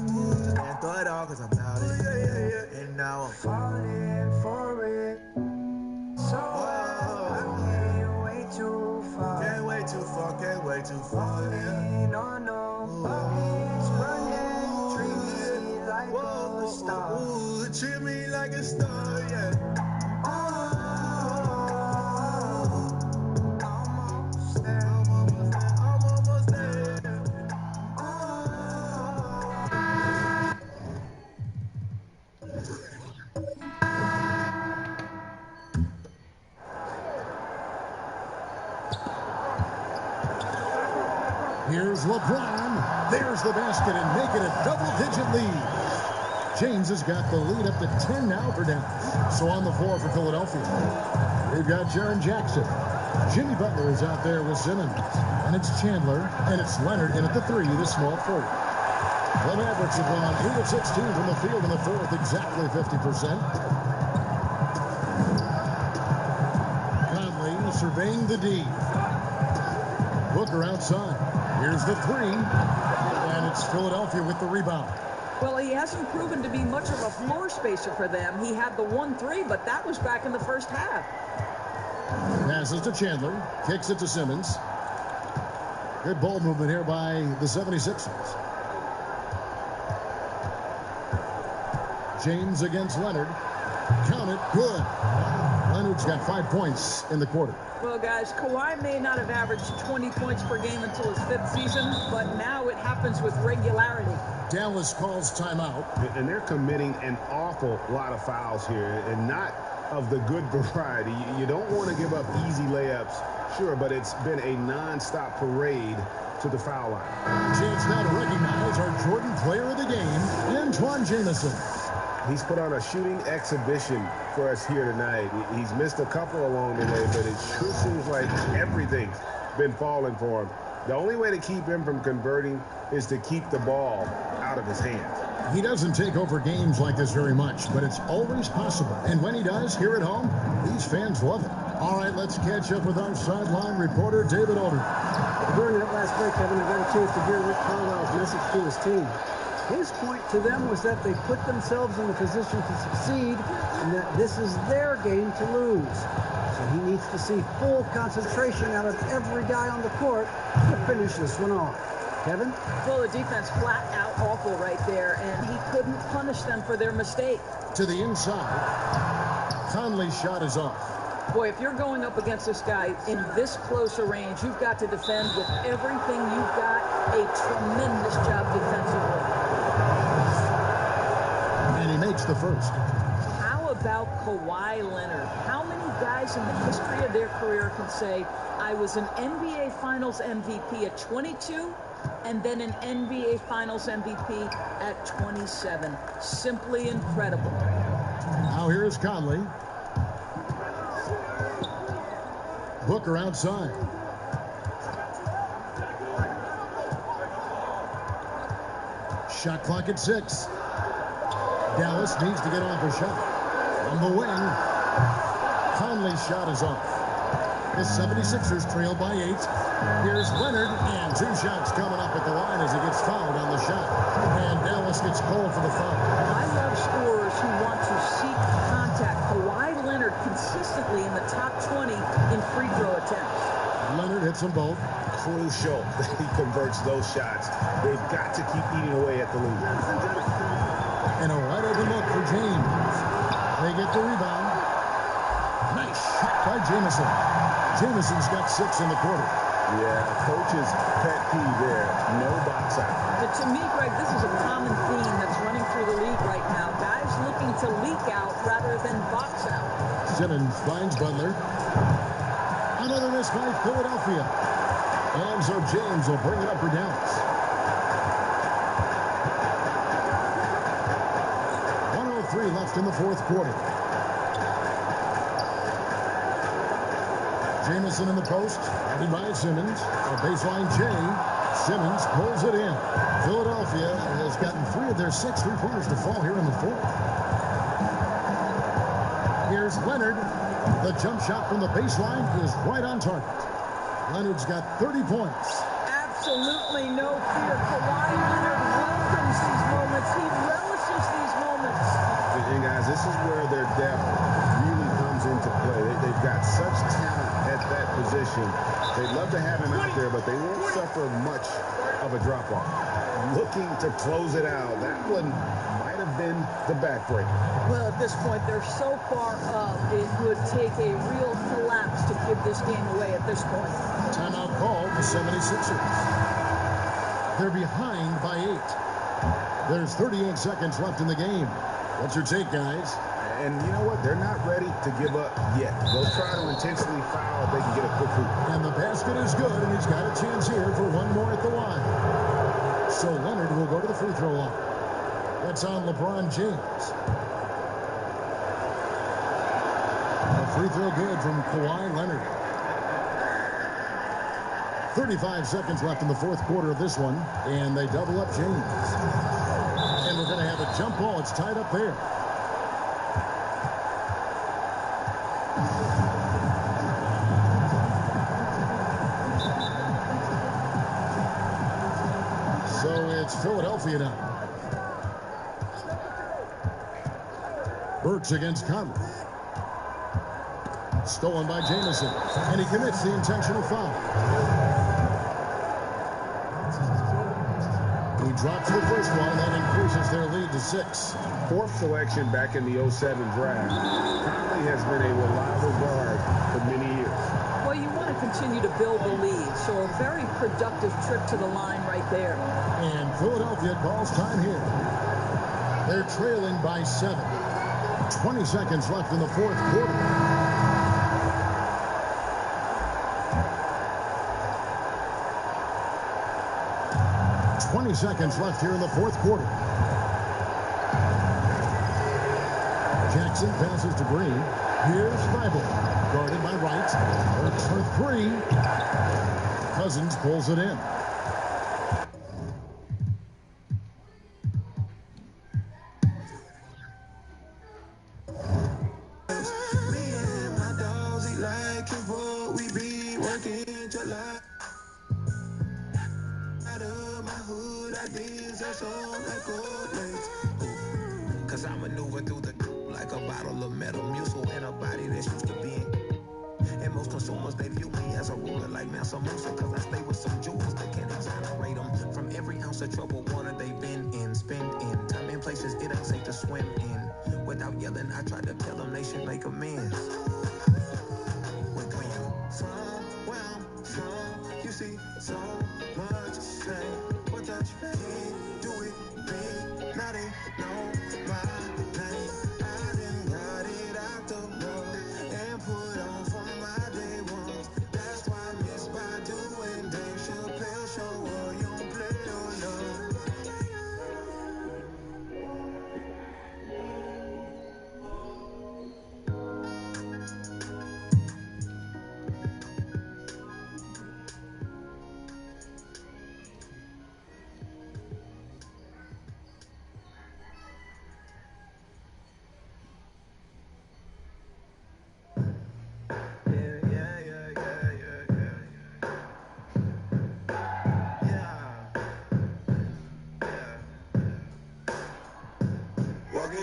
And throw it all because I'm out of it. And now I'm falling for it. So I'm getting way too far. Can't wait too far. Can't wait too far. No, no. It's running. Treat me like a star. Treat me like a star, yeah. Here's LeBron. There's the basket and making a double-digit lead. James has got the lead up to 10 now for Dallas. So on the floor for Philadelphia, they've got Jaren Jackson. Jimmy Butler is out there with Simmons. And it's Chandler, and it's Leonard in at the 3, the small forward. The Mavericks have gone 8 of 16 from the field in the fourth, exactly 50%. Conley surveying the D. Booker outside. Here's the 3, and it's Philadelphia with the rebound. Well, he hasn't proven to be much of a floor spacer for them. He had the 1-3, but that was back in the first half. Passes to Chandler, kicks it to Simmons. Good ball movement here by the 76ers. James against Leonard. Count it, good. Leonard's got 5 points in the quarter. Well, guys, Kawhi may not have averaged 20 points per game until his 5th season, but now it happens with regularity. Dallas calls timeout. And they're committing an awful lot of fouls here, and not of the good variety. You don't want to give up easy layups, sure, but it's been a non-stop parade to the foul line. Chance now to recognize our Jordan player of the game, Antoine Jamison. He's put on a shooting exhibition for us here tonight. He's missed a couple along the way, but it sure seems like everything's been falling for him. The only way to keep him from converting is to keep the ball out of his hands. He doesn't take over games like this very much, but it's always possible. And when he does, here at home, these fans love it. All right, let's catch up with our sideline reporter, David Aldridge. During that last break, Kevin, I got a chance to hear Rick Carlisle's message to his team. His point to them was that they put themselves in the position to succeed and that this is their game to lose. So he needs to see full concentration out of every guy on the court to finish this one off. Kevin? Well, the defense flat out awful right there, and he couldn't punish them for their mistake. To the inside. Conley's shot is off. Boy, if you're going up against this guy in this close a range, you've got to defend with everything you've got. A tremendous job defensively. And he makes the first. How about Kawhi Leonard? How many guys in the history of their career can say, I was an NBA Finals MVP at 22 and then an NBA Finals MVP at 27? Simply incredible. Now here is Conley. Booker outside. Shot clock at 6. Dallas needs to get off a shot. On the wing, Conley's shot is off. The 76ers trail by 8. Here's Leonard, and 2 shots coming up at the line as he gets fouled on the shot. And Dallas gets called for the foul. I love scorers who want to seek contact. Kawhi Leonard consistently in the top 20 in free throw attempts. Leonard hits them both. Crucial that he converts those shots. They've got to keep eating away at the lead. And a wide open look for James. They get the rebound. Nice shot by Jamison. Jamison's got 6 in the quarter. Yeah, coach's pet peeve there. No box out. But to me, Greg, this is a common theme that's running through the league right now. Guys looking to leak out rather than box out. Simmons finds Butler. Another miss by Philadelphia. And so James will bring it up for Dallas. 1:03 left in the fourth quarter. Jamison in the post, headed by Simmons. A baseline J. Simmons pulls it in. Philadelphia has gotten 3 of their 6 3-pointers to fall here in the fourth. Here's Leonard. The jump shot from the baseline is right on target. Leonard's got 30 points. Absolutely no fear. Kawhi Leonard welcomes these moments. He relishes these moments. And guys, this is where their depth really comes into play. They've got such talent at that position. They'd love to have him out there, but they won't suffer much of a drop-off. Looking to close it out. That one might have been the backbreaker. Well, at this point, they're so far up, it would take a real collapse to give this game away at this point. Timeout called the 76ers. They're behind by 8. There's 38 seconds left in the game. What's your take, guys? And you know what? They're not ready to give up yet. They'll try to intentionally foul if they can get a quick hoop. And the basket is good, and he's got a chance here for one more at the line. So Leonard will go to the free throw line. That's on LeBron James. A free throw good from Kawhi Leonard. 35 seconds left in the fourth quarter of this one, and they double up James. And we're going to have a jump ball. It's tied up there. So it's Philadelphia now. Burks against Conley. Stolen by Jamison, and he commits the intentional foul. He drops the first one, that increases their lead to 6. 4th selection back in the 07 draft. Conley has been a reliable guard for many years. Well, you want to continue to build the lead, so a very productive trip to the line right there. And Philadelphia calls time here. They're trailing by 7. 20 seconds left in the fourth quarter. Seconds left here in the fourth quarter. Jackson passes to Green. Here's Thibault, guarded by Wright. Works for 3. Cousins pulls it in. Me and my dogs eat like it, what we be working July. Cause I maneuver through the like a bottle of Metamucil in a body that's used to being. And most consumers, they view me as a ruler like Mansa Musa. Cause I stay with some jewels that can exonerate them from every ounce of trouble water they've been in. Spend in time and places it ain't safe to swim in. Without yelling, I try to tell them they should make amends. Where you from, where I'm from, you see so much pain. But touch me, do it, me, now they know my name. I done got it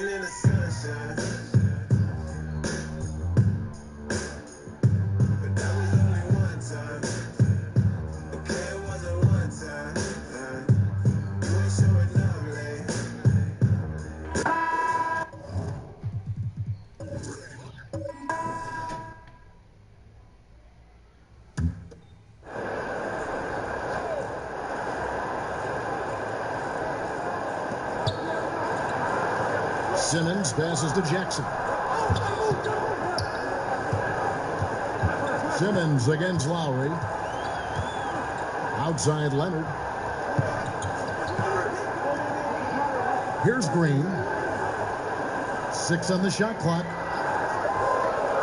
rain and the sunshine. But that was only one time. Okay, it wasn't one time. You ain't showing love, late. Simmons passes to Jackson. Simmons against Lowry. Outside Leonard. Here's Green. 6 on the shot clock.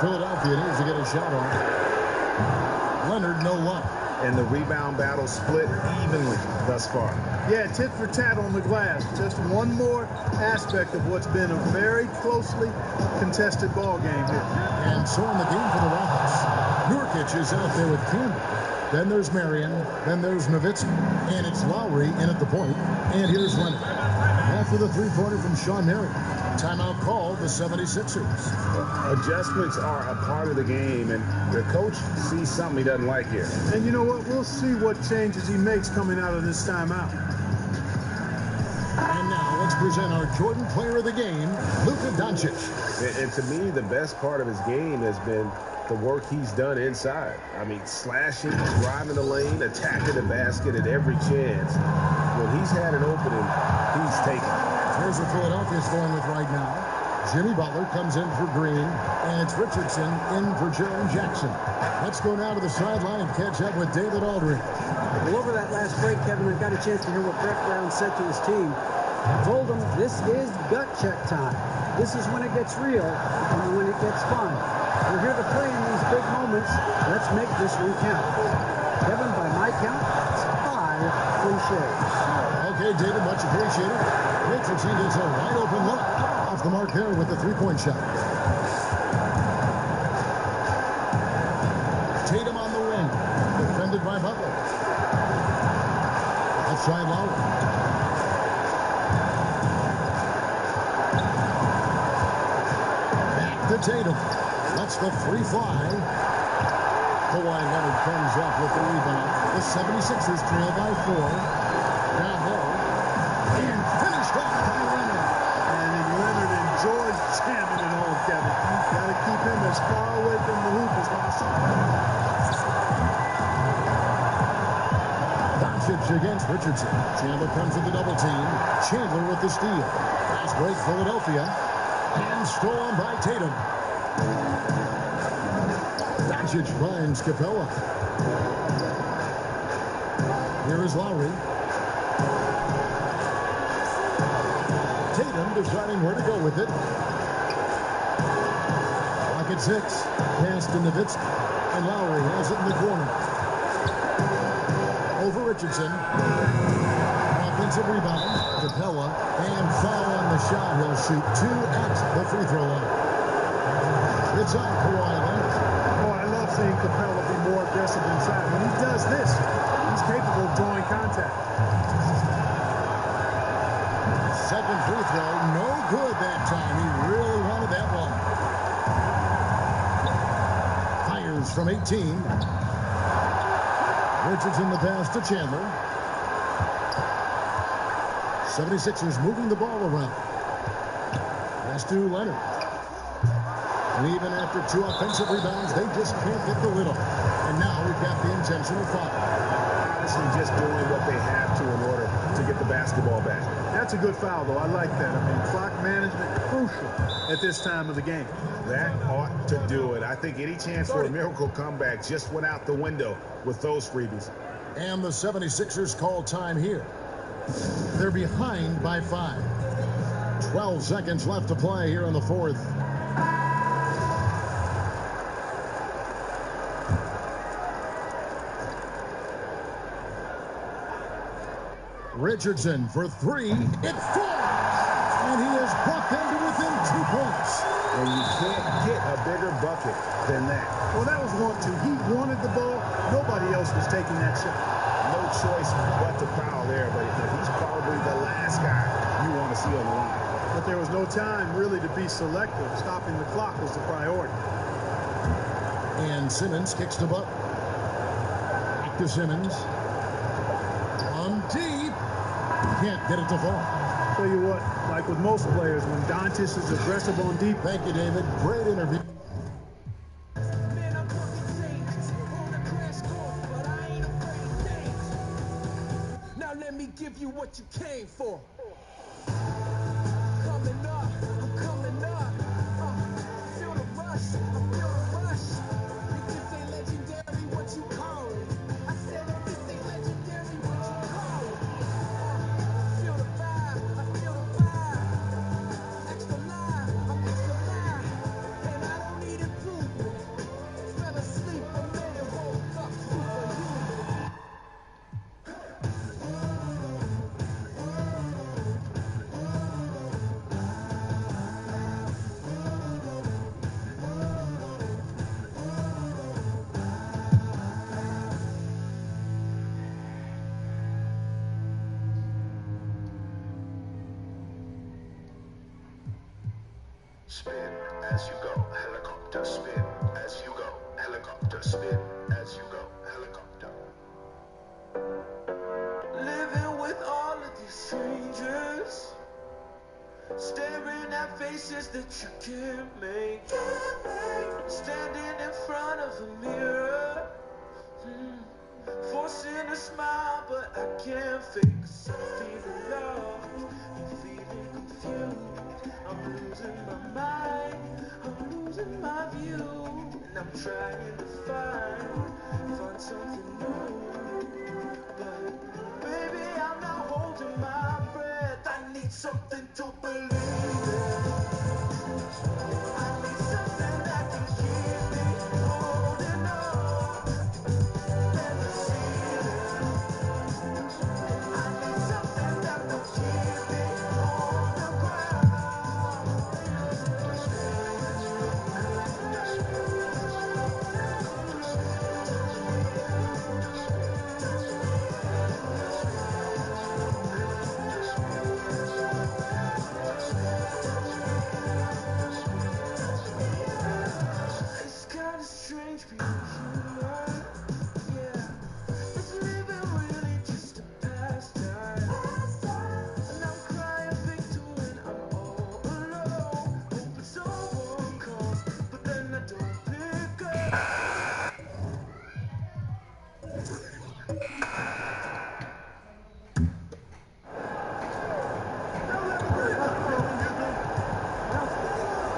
Philadelphia needs to get a shot off. Leonard, no luck. And the rebound battle split evenly thus far. Yeah, tit for tat on the glass. Just one more aspect of what's been a very closely contested ball game here. And so in the game for the Rockets, Nurkic is out there with Campbell. Then there's Marion. Then there's Nowitzki. And it's Lowry in at the point. And here's Leonard. After the three-pointer from Sean Marion. Timeout called the 76ers. Adjustments are a part of the game, and the coach sees something he doesn't like here. And you know what? We'll see what changes he makes coming out of this timeout. And now let's present our Jordan Player of the Game, Luka Doncic. And to me, the best part of his game has been the work he's done inside. I mean, slashing, driving the lane, attacking the basket at every chance. When he's had an opening, he's taken it. Here's what Philadelphia's going with right now. Jimmy Butler comes in for Green, and it's Richardson in for Jaren Jackson. Let's go now to the sideline and catch up with David Aldridge. Well, over that last break, Kevin, I got a chance to hear what Brett Brown said to his team. I told them this is gut check time. This is when it gets real and when it gets fun. We're here to play in these big moments. Let's make this one count. Kevin, by my count, it's 5 cliches. Okay, David, much appreciated. Richardson gets a wide open look. Off the mark there with the three-point shot. Tatum on the wing. Defended by Butler. Outside Lowry. Back to Tatum. Lets the three fly. Kawhi Leonard comes up with the rebound. The 76ers trail by 4. Down low. And finished off by Leonard. And Leonard enjoys jamming it home, Kevin. Got to keep him as far away from the hoop as possible. Doncic against Richardson. Chandler comes with the double team. Chandler with the steal. Fast break Philadelphia. And stolen by Tatum. Doncic finds Capella. Here is Lowry. Tatum deciding where to go with it. Clock at 6. Pass to Nowitzki. And Lowry has it in the corner. Over Richardson. Offensive rebound. Capella. And foul on the shot. He'll shoot 2 at the free throw line. It's on Kawhi Leonard. Oh, I love seeing Capella be more aggressive inside. When he does this, he's capable of drawing contact. Second free throw, no good that time. He really wanted that one. Fires from 18. Richardson the pass to Chandler. 76ers moving the ball around. Pass to Leonard. And even after 2 offensive rebounds, they just can't get the lid on. And now we've got the intentional foul. Honestly, just doing what they have to in order to get the basketball back. That's a good foul, though. I like that. I mean, clock management crucial at this time of the game. That ought to do it. I think any chance for a miracle comeback just went out the window with those freebies. And the 76ers call time here. They're behind by 5. 12 seconds left to play here in the fourth. Richardson for 3. It falls! And he has brought them to within 2 points. And you can't get a bigger bucket than that. Well, that was want to. He wanted the ball. Nobody else was taking that shot. No choice but to foul there, but he's probably the last guy you want to see on the line. But there was no time really to be selective. Stopping the clock was the priority. And Simmons kicks the butt. Back to Simmons. On deep. Can't get it to fall. Tell you what, like with most players, when Doncic is aggressive on deep. Thank you, David. Great interview. Now let me give you what you came for. Coming up, I'm coming up. Feel the rush, I feel the rush. If this ain't legendary, what you call it? I said if this ain't legendary, what you call it? Feel the vibe, I feel the vibe. Extra live, I'm extra live. And I don't need improvement. Fell asleep, a man woke up superhuman. Spin as you go, helicopter. Spin as you go, helicopter. Spin as you go, helicopter. Living with all of these strangers, staring at faces that you can't make. Standing in front of a mirror, forcing a smile, but I can't fake. 'Cause I'm feeling lost, I'm feeling confused. I'm losing my mind, I'm losing my view, and I'm trying to find something new. But baby, I'm not holding my breath. I need something to believe in. I need something that can keep me holding on. Let me see it. I need something that will keep me on the ground. It's kinda strange being human, yeah. Is living really just a pastime? And I'm crying victim when I'm all alone. Hoping someone comes, but then I don't pick up.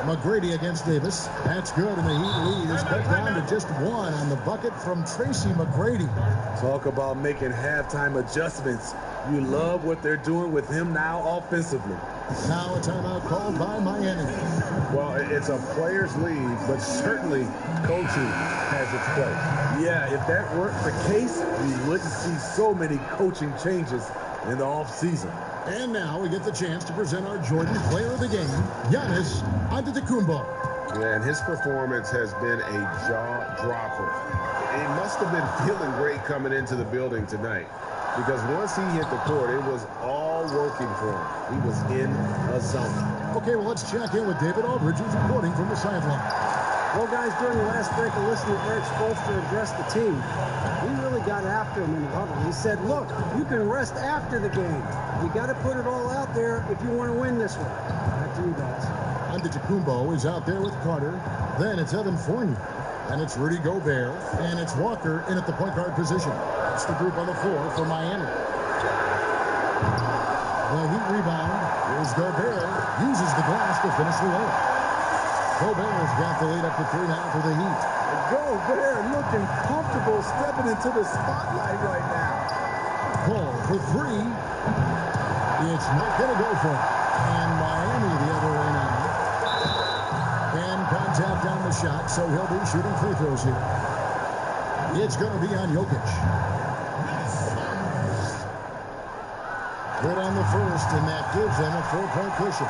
McGrady against Davis. That's good, and the Heat lead is cut down to just one on the bucket from Tracy McGrady. Talk about making halftime adjustments. You love what they're doing with him now offensively. Now a timeout called by Miami. Well, it's a players' league, but certainly coaching has its place. Yeah, if that weren't the case, we wouldn't see so many coaching changes in the offseason. And now we get the chance to present our Jordan Player of the Game, Giannis Antetokounmpo. Yeah, and his performance has been a jaw-dropper. He must have been feeling great coming into the building tonight, because once he hit the court, it was all working for him. He was in a zone. Okay, well, let's check in with David Aldridge, who's reporting from the sideline. Well, guys, during the last break, I listened to Eric Spoelstra address the team. He really got after him in the huddle. He said, look, you can rest after the game. You got to put it all out there if you want to win this one. Back to you guys. Antetokounmpo is out there with Carter. Then it's Evan Fournier. And it's Rudy Gobert. And it's Walker in at the point guard position. That's the group on the floor for Miami. The Heat rebound. Here's Gobert. Uses the glass to finish the layup. Gobert's got the lead up to 3 now for the Heat. Gobert looking comfortable stepping into the spotlight right now. Paul for 3. It's not going to go for it. And Miami the other way now. And contact on the shot, so he'll be shooting free throws here. It's going to be on Jokic. Good on the first, and that gives them a 4-point cushion.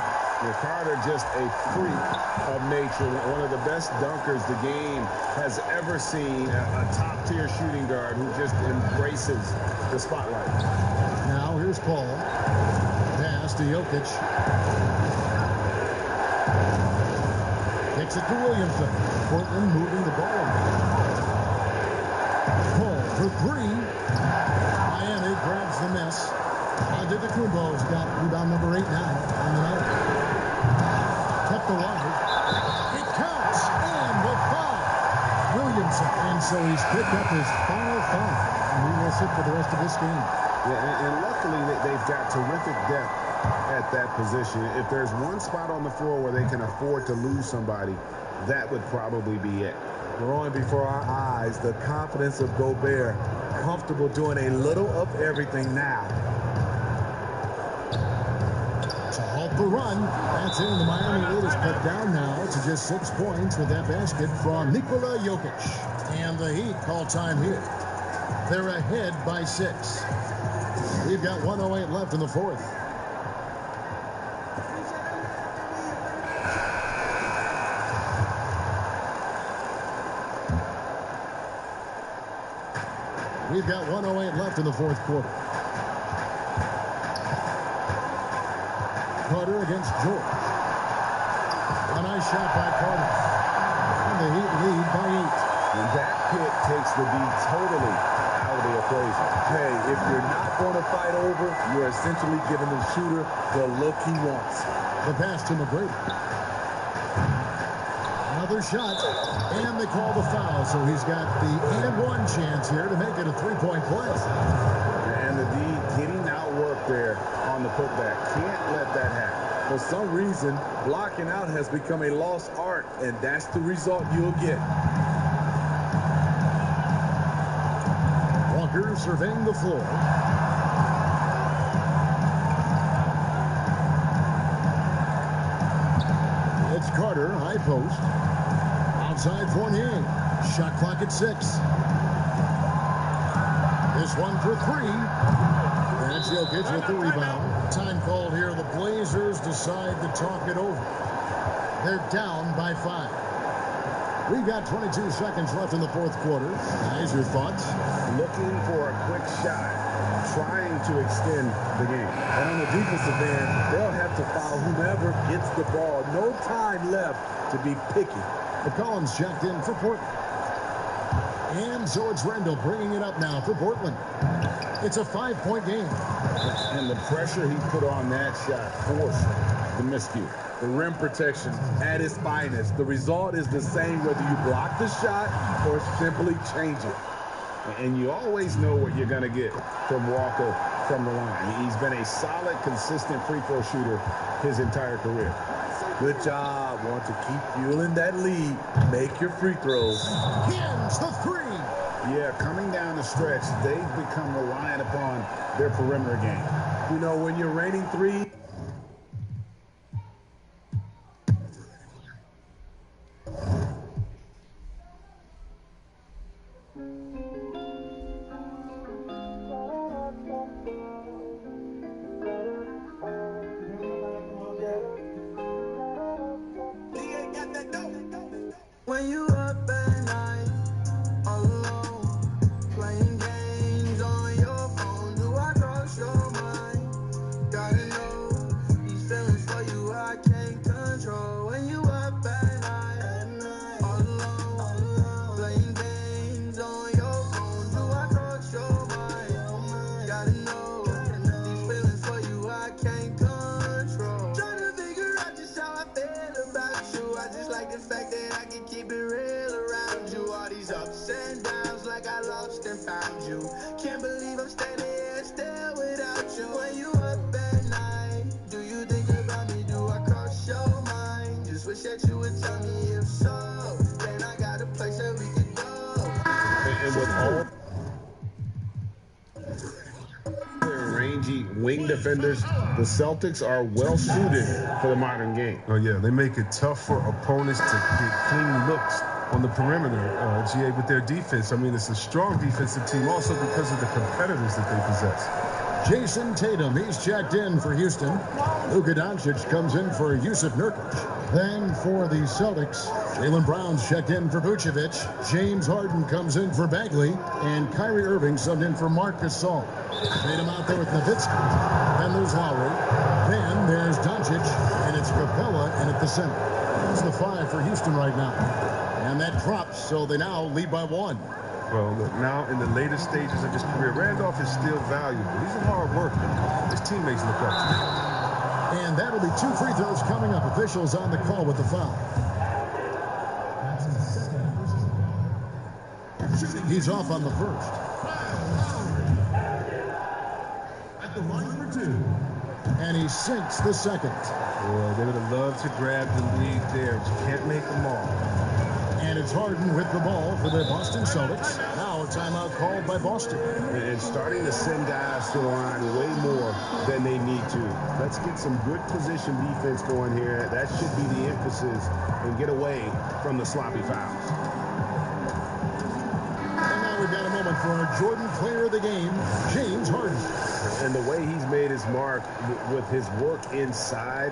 Carter just a freak of nature, one of the best dunkers the game has ever seen, a top-tier shooting guard who just embraces the spotlight. Now here's Paul. Pass to Jokic. Kicks it to Williamson. Portland moving the ball. Cole for three. Miami grabs the miss. Antetokounmpo's got rebound number 8 now on the night. Kept alive. It counts. And the foul. Williamson. And so he's picked up his final foul. And he will sit for the rest of this game. Yeah, and luckily they've got terrific depth at that position. If there's one spot on the floor where they can afford to lose somebody, that would probably be it. Growing before our eyes, the confidence of Gobert. Comfortable doing a little of everything now. To halt the run. That's in. The Miami lead is cut down now to just 6 points with that basket from Nikola Jokic. And the Heat call time here. They're ahead by 6. We've got 1:08 left in the fourth. We've got 1:08 left in the fourth quarter. Carter against George. A nice shot by Carter. And the Heat lead by 8. And that pick takes the D totally out of the equation. Hey, if you're not going to fight over, you're essentially giving the shooter the look he wants. The pass to McGrady. Another shot, and they call the foul, so he's got the and-one chance here to make it a 3-point play. And the D getting outworked there on the putback. Can't let that happen. For some reason, blocking out has become a lost art, and that's the result you'll get. Walker surveying the floor. It's Carter, high post. Outside Fournier. Shot clock at 6. This one for 3. That's Jokic with the rebound. Time called here. The Blazers decide to talk it over. They're down by 5. We've got 22 seconds left in the fourth quarter. Guys, your thoughts? Looking for a quick shot. Trying to extend the game. And on the defensive end, they'll have to foul whomever gets the ball. No time left to be picky. McCollum's checked in for Portland. And George Rendell bringing it up now for Portland. It's a 5-point game. And the pressure he put on that shot forced the miscue. The rim protection at its finest. The result is the same whether you block the shot or simply change it. And you always know what you're going to get from Walker from the line. He's been a solid, consistent free throw shooter his entire career. Good job. Want to keep fueling that lead. Make your free throws. Hins the 3. Yeah, coming down the stretch, they've become reliant upon their perimeter game. You know, when you're raining 3, when you up at night, alone, playing games on your phone, do I cross your mind? Gotta know these feelings for you I can't control. When you up at night, alone, playing games on your phone, do I cross your mind? Gotta know these feelings for you I can't control. Trying to figure out just how I feel about you. I just like the fact that I can keep it real around you. All these ups and downs like I lost and found you. Can't believe I'm standing here still without you. When you up at night, do you think about me? Do I cross your mind? Just wish that you would tell me if so. Then I got a place that we can go. And with all their rangy wing defenders, the Celtics are well suited for the modern game. Oh, yeah, they make it tough for opponents to get clean looks on the perimeter, GA, with their defense. I mean, it's a strong defensive team also because of the competitors that they possess. Jason Tatum, he's checked in for Houston. Luka Doncic comes in for Jusuf Nurkic. Then for the Celtics, Jaylen Brown's checked in for Vucevic. James Harden comes in for Bagley. And Kyrie Irving subbed in for Marc Gasol. Tatum out there with Nowitzki. Then there's Lowry. Then there's Doncic. And it's Capella in at the center. That's the 5 for Houston right now. And that drops, so they now lead by 1. Well, look, now in the later stages of his career, Randolph is still valuable. He's a hard worker. His teammates look up to him. And that'll be 2 free throws coming up. Officials on the call with the foul. He's off on the first. At the line for 2. And he sinks the second. Boy, they would have loved to grab the lead there, but you can't make them all. And it's Harden with the ball for the Boston Celtics. Now a timeout called by Boston. And starting to send guys to the line way more than they need to. Let's get some good position defense going here. That should be the emphasis and get away from the sloppy fouls. And now we've got a moment for our Jordan player of the game, James Harden. And the way he's made his mark with his work inside,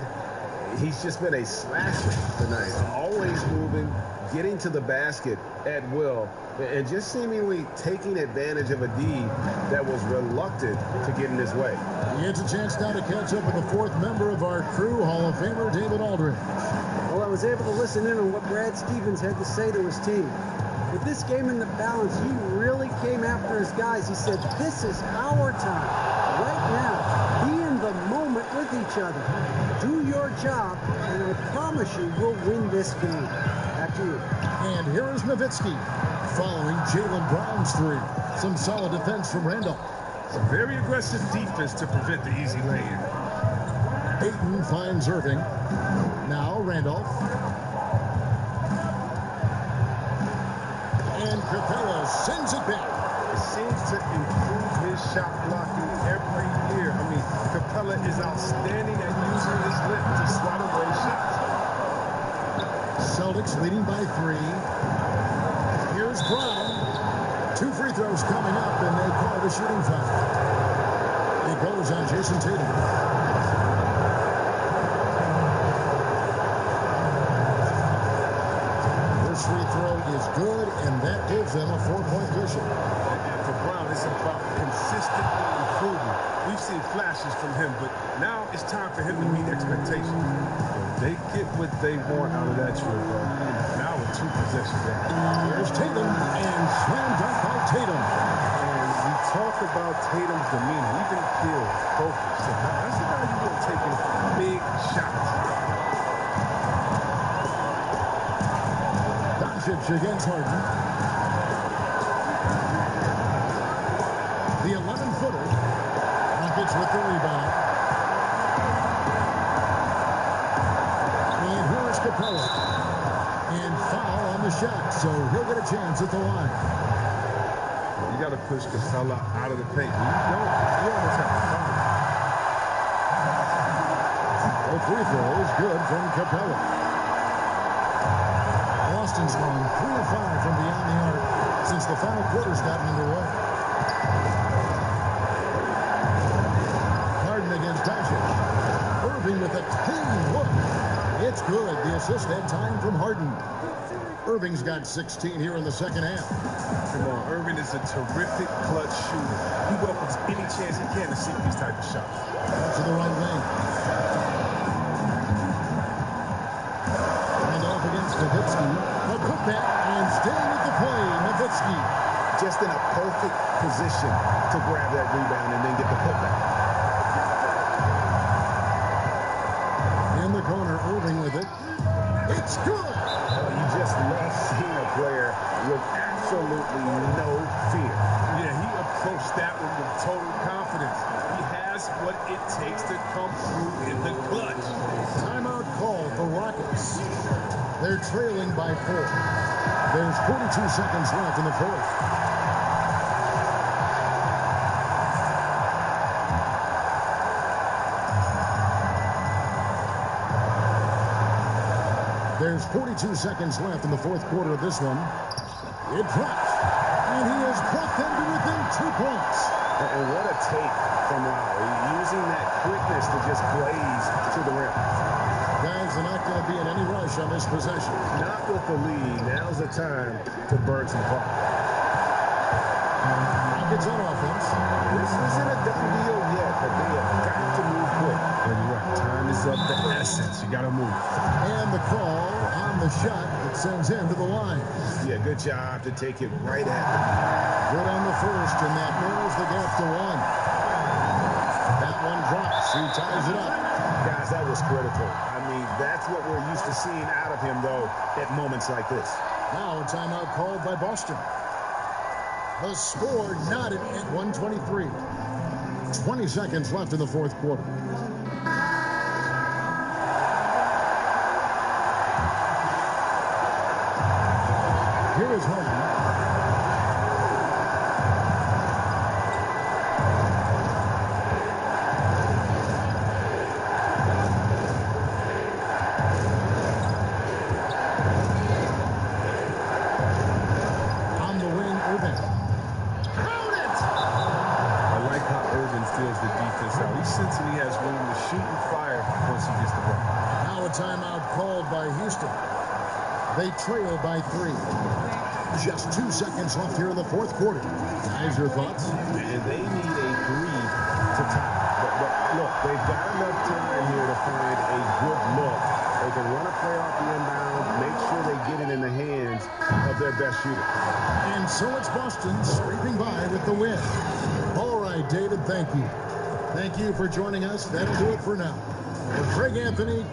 he's just been a slasher tonight. Always moving, getting to the basket at will, and just seemingly taking advantage of a D that was reluctant to get in his way. He gets a chance now to catch up with the 4th member of our crew, Hall of Famer David Aldridge. Well, I was able to listen in on what Brad Stevens had to say to his team. With this game in the balance, he really came after his guys. He said, this is our time. Right now, be in the moment with each other. Do your job, and I promise you we'll win this game. Back to you. And here is Nowitzki following Jaylen Brown's 3. Some solid defense from Randolph. Some very aggressive defense to prevent the easy lay-in. Ayton finds Irving. Now Randolph. And Capella sends it back. He seems to improve his shot blocking every year. I mean, Capella is outstanding at using his lip to swat away shots. Celtics leading by 3. Here's Brown. 2 free throws coming up, and they call it a shooting foul. It goes on Jason Tatum. Free throw is good, and that gives them a 4-point cushion. For Brown, it's about consistently improving. We've seen flashes from him, but now it's time for him to meet expectations. They get what they want out of that trip. Now with 2 possessions down. Here's Tatum, and slam dunk by Tatum. And we talk about Tatum's demeanor. He can feel focused. That's the guy you're taking big shots. Against Harden. The 11-footer. Rockets with the rebound. And here's Capella. And foul on the shot, so he'll get a chance at the line. You got to push Capella out of the paint. You almost have to foul. The free throw is good from Capella. Boston's gone 3 of 5 from beyond the arc since the final quarter's gotten underway. Harden against Doncic. Irving with a clean look. It's good. The assist had time from Harden. Irving's got 16 here in the second half. Come on, Irving is a terrific clutch shooter. He welcomes any chance he can to see these type of shots. To the right wing. Randolph against Nowitzki. A putback and staying with the play. Nowitzki. Just in a perfect position to grab that rebound and then get the putback. In the corner, Irving with it. It's good. You just love seeing a player with absolutely no fear. Yeah, he approached that one with total confidence. He has what it takes to come through in the clutch. Timeout call for Rockets. They're trailing by 4. There's 42 seconds left in the 4th. There's 42 seconds left in the 4th quarter of this one. It drops, and he has brought them to within 2 points. And what a take from Lowry, using that quickness to just blaze to the rim. Guys, they're not going to be in any rush on this possession. Not with the lead. Now's the time to burn some clock. Rockets on offense. This isn't a done deal yet, but they have got to move quick. And you're right. Time is of the essence. You got to move. And the call on the shot that sends him to the line. Yeah, good job to take it right at them. Good on the first, and that narrows the gap to 1. That one drops. He ties it up. Guys, that was critical. I mean, that's what we're used to seeing out of him, though, at moments like this. Now a timeout called by Boston. The score knotted at 123. 20 seconds left in the fourth quarter. Here is Harden. On the wing, Irving. Count it! I like how Irvin fills the defense out. He's sensing he has room to shoot and fire once he gets the ball. Now a timeout called by Houston. They trail by 3. Just 2 seconds left here in the fourth quarter. Guys, your thoughts? And they need a 3 to tie. But look, they've got enough time here to find a good look. They can run a play off the inbound, make sure they get it in the hands of their best shooter. And so it's Boston scraping by with the win. All right, David, thank you. Thank you for joining us. That'll do it for now. For Craig Anthony.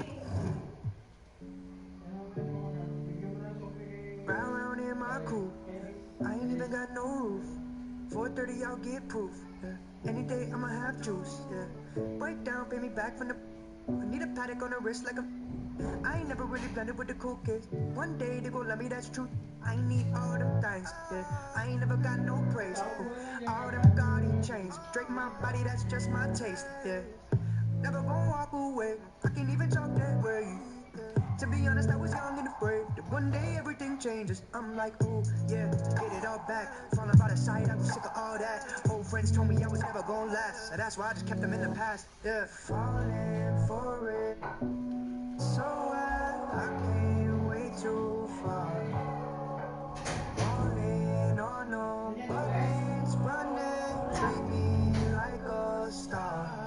Round in my coupe, I ain't even got no roof. 4:30, I'll get proof. Yeah. Any day I'ma have juice. Yeah. Break down, pay me back from the. I need a paddock on the wrist like a. I ain't never really blended with the cool kids. One day they gon' love me, that's true. I need all them things. Yeah. I ain't never got no praise. All them gaudy chains. Drake my body, that's just my taste. Yeah. Never gon' walk away. I can't even talk that way. To be honest, I was young and afraid that one day everything changes. I'm like, oh, yeah, get it all back. Falling by the side, I was sick of all that. Old friends told me I was never gonna last. So that's why I just kept them in the past, yeah. Falling for it, so I can't wait too far. Falling on them, buckets running, treat me like a star.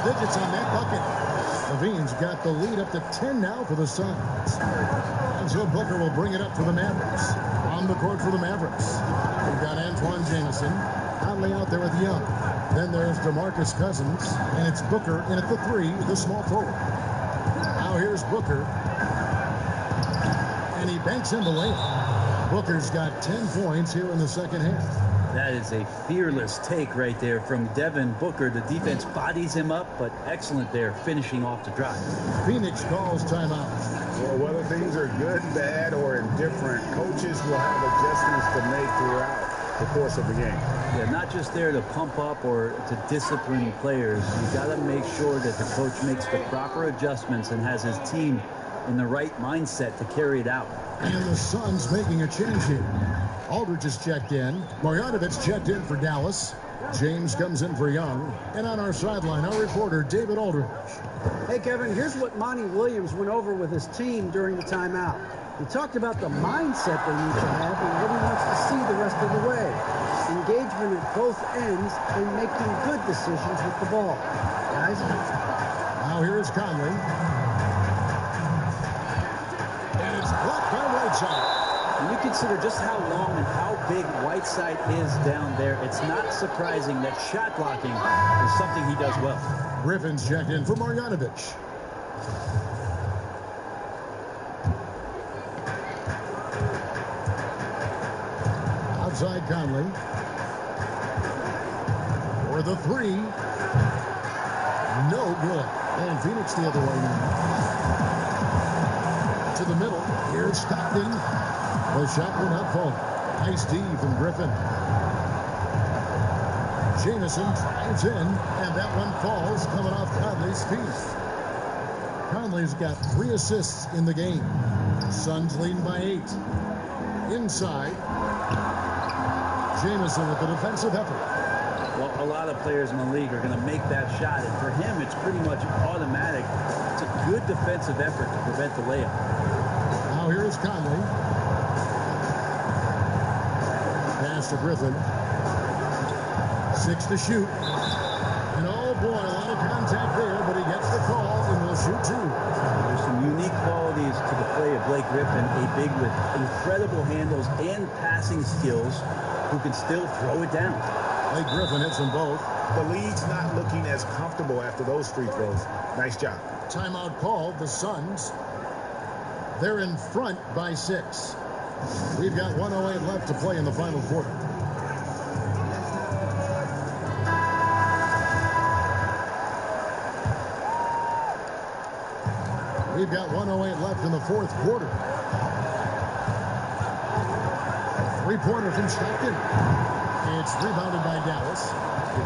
Digits on that bucket. Levine's got the lead up to 10 now for the Suns. And so Booker will bring it up for the Mavericks. On the court for the Mavericks. We've got Antoine Jameson. Conley out there with Young. Then there's DeMarcus Cousins. And it's Booker in at the 3, the small forward. Now here's Booker. And he banks in the layup. Booker's got 10 points here in the second half. That is a fearless take right there from Devin Booker. The defense bodies him up, but excellent there, finishing off the drive. Phoenix calls timeout. Well, whether things are good, bad, or indifferent, coaches will have adjustments to make throughout the course of the game. Yeah, not just there to pump up or to discipline players. You got to make sure that the coach makes the proper adjustments and has his team in the right mindset to carry it out. And the Suns making a change here. Aldridge has checked in. Marjanovic checked in for Dallas. James comes in for Young. And on our sideline, our reporter, David Aldridge. Hey, Kevin, here's what Monty Williams went over with his team during the timeout. He talked about the mindset they need to have and what he wants to see the rest of the way. Engagement at both ends and making good decisions with the ball. Guys? Now here's Conley. And it's blocked by Whiteside. When you consider just how long and how big Whiteside is down there, it's not surprising that shot blocking is something he does well. Griffin's checked in for Marjanovic. Outside Conley. For the three. No good. And Phoenix the other way now. To the middle. Here's Stockton. The shot will not fall. Nice D from Griffin. Jamison drives in, and that one falls coming off Conley's feet. Conley's got 3 assists in the game. Suns leading by 8. Inside. Jamison with the defensive effort. Well, a lot of players in the league are going to make that shot, and for him, it's pretty much automatic. It's a good defensive effort to prevent the layup. Now here's Conley. Pass to Griffin. 6 to shoot. And oh boy, a lot of contact there, but he gets the call and will shoot 2. There's some unique qualities to the play of Blake Griffin, a big with incredible handles and passing skills who can still throw it down. Blake Griffin hits them both. The league's not looking as comfortable after those free throws. Nice job. Timeout called. The Suns. They're in front by 6. We've got 1:08 left to play in the final quarter. We've got 1:08 left in the fourth quarter. Three-pointer from Stockton. It's rebounded by Dallas.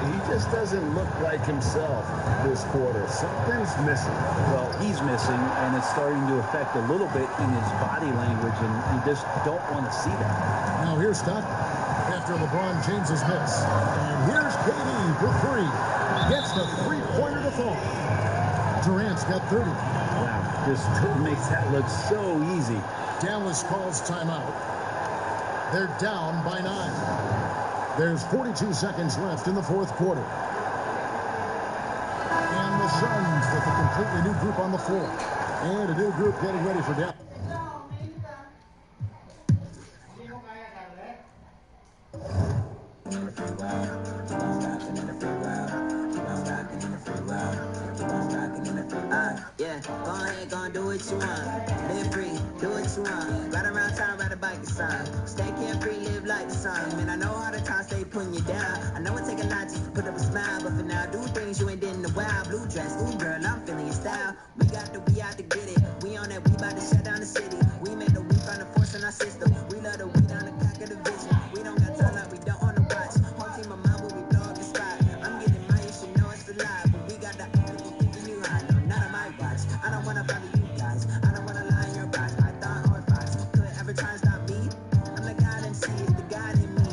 He just doesn't look like himself this quarter. Something's missing. Well, he's missing, and it's starting to affect a little bit in his body language, and you just don't want to see that. Now here's Stockton after LeBron James's miss. And here's KD for 3. Gets the three-pointer to fall. Durant's got 30. Wow, just makes that look so easy. Dallas calls timeout. They're down by 9. There's 42 seconds left in the fourth quarter. And the Suns with a completely new group on the floor. And a new group getting ready for Dallas. Yeah, go ahead, go and do what you want. Live free, do what you want. Ride around town, ride a bike, the sun. Stay carefree, live like the sun. Man, I know how the times stay putting you down. I know it take a lot just to put up a smile, but for now, do things you ain't did in a while. Blue dress, ooh girl, I'm feeling your style. We out to get it. We on that, we about to shut down the city. We made the week on the force in our system. We love the weed on the cock of the vision. We don't got time like we don't on the watch. Whole team of mine, but we blow up the spot. I'm getting mine, you should know it's a lie. But we got the people thinking you high. No, not on my watch. I don't wanna follow you guys. I don't wanna lie in your box. I thought or fox could ever try and stop me. I'm the God in see, it's the God in me.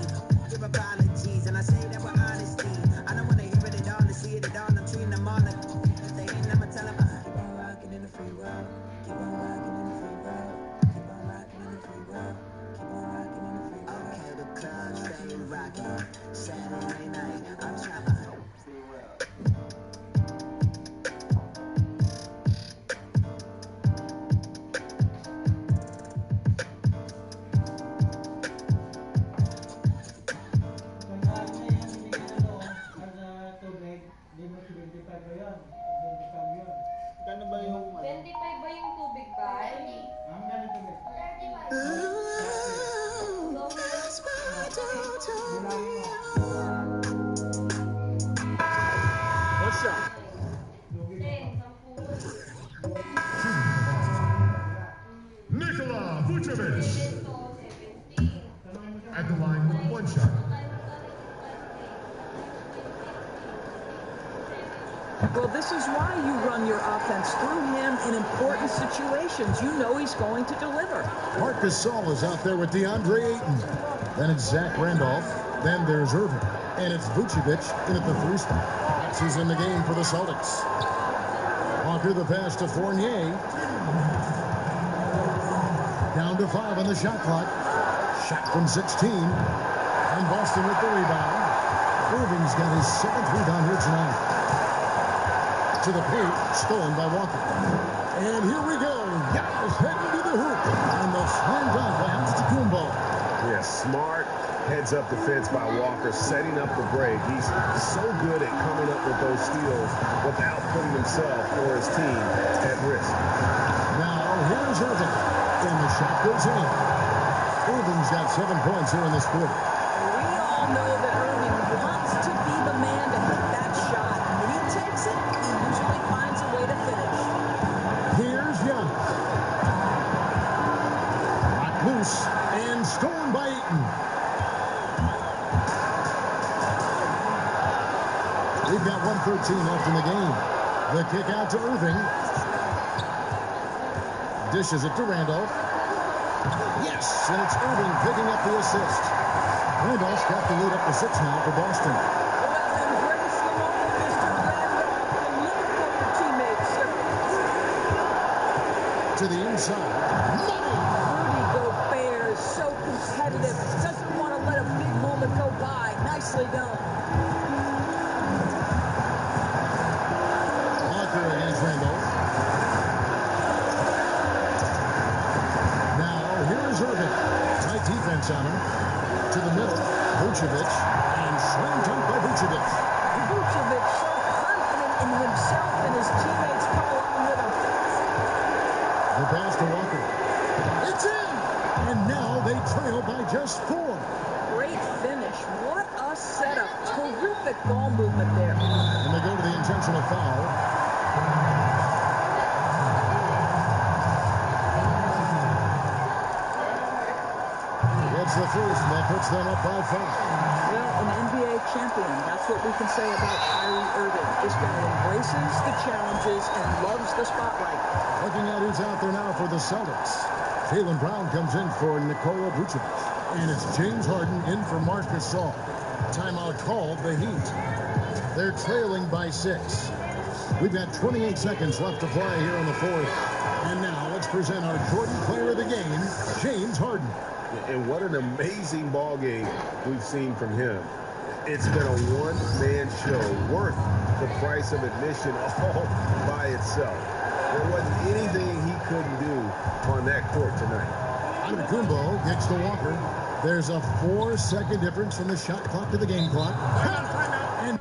Give apologies, and I say that with honesty. I don't wanna hear it at all, to see it at all. I'm treating them all like if they ain't, I'ma tell them. Keep on rocking in the free world. Keep on rocking in the free world. Keep on rocking in the free world. Keep on rocking in the free world. Okay, the club stay rocking. Saturday night, I'm trying. Nikola Vucevic at the line with 1 shot. Well, this is why you run your offense through him in important situations. You know he's going to deliver. Marc Gasol is out there with DeAndre Ayton. Then it's Zach Randolph. Then there's Irving. And it's Vucevic in at the 3 spot. He's in the game for the Celtics. Walker the pass to Fournier. Down to 5 on the shot clock. Shot from 16. And Boston with the rebound. Irving's got his 7th rebound here tonight. To the paint, stolen by Walker. And here we go. Giannis heading to the hoop. And the slam dunk by Antetokounmpo. Yeah, smart, Heads-up defense by Walker, setting up the break. He's so good at coming up with those steals without putting himself or his team at risk. Now, here's Irving. And the shot goes in. Irving's got 7 points here in this quarter. We all know that Irving wants to be the man to hit that shot. When he takes it, he usually finds a way to finish. Here's Young. Locked loose and stolen by Eaton. We've got 1:13 left in the game. The kick out to Irving. Dishes it to Randolph. Yes, and it's Irving picking up the assist. Randolph's got the lead up to 6 now for Boston. Well, embrace the moment, Mr. Randolph, and look at what your teammates are. To the inside. Money! Rudy Gobert is so competitive. Doesn't want to let a big moment go by. Nicely done. Walker against Randolph. Now, here's Irving. Tight defense on him. To the middle. Vucevic. And slam dunk by Vucevic. Vucevic so confident in himself and his teammates come along with him. The pass to Walker. It's in! And now they trail by just 4. Great finish. What a setup. Terrific ball movement there. And they go to the intentional foul. It's the first, and that puts them up by 5. Well, an NBA champion. That's what we can say about Kyrie Irving. This guy embraces the challenges and loves the spotlight. Looking at who's out there now for the Celtics. Jaylen Brown comes in for Nikola Vucevic. And it's James Harden in for Marc Gasol. Timeout called, the Heat. They're trailing by 6. We've got 28 seconds left to play here on the 4th. And now let's present our Jordan Player of the Game, James Harden. And what an amazing ball game we've seen from him. It's been a one-man show worth the price of admission all by itself. There wasn't anything he couldn't do on that court tonight. Antetokounmpo gets to Walker. There's a 4-second difference from the shot clock to the game clock. And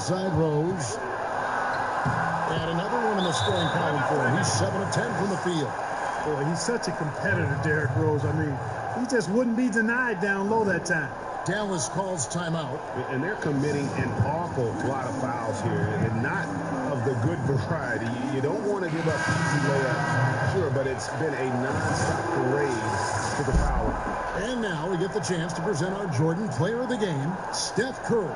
Side Rose. And another one in the scoring column for him. He's 7 of 10 from the field. Boy, he's such a competitor, Derrick Rose. I mean, he just wouldn't be denied down low that time. Dallas calls timeout. And they're committing an awful lot of fouls here, and not of the good variety. You don't want to to give up easy layups, sure, but it's been a nonstop parade to the foul line. And now we get the chance to present our Jordan Player of the Game, Steph Curry.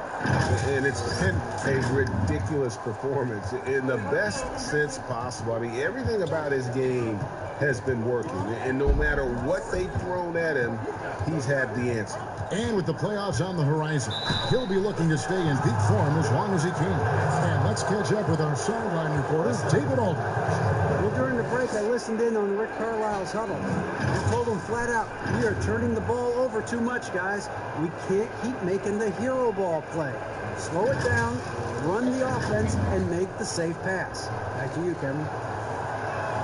And it's been a ridiculous performance in the best sense possible. I mean, everything about his game has been working. And no matter what they've thrown at him, he's had the answer. And with the playoffs on the horizon, he'll be looking to stay in peak form as long as he can. And let's catch up with our sideline reporter, David Aldridge. Well, during the break, I listened in on Rick Carlisle's huddle. He told them flat out, we are turning the ball over too much, guys. We can't keep making the hero ball play. Slow it down, run the offense, and make the safe pass. Back to you, Kevin.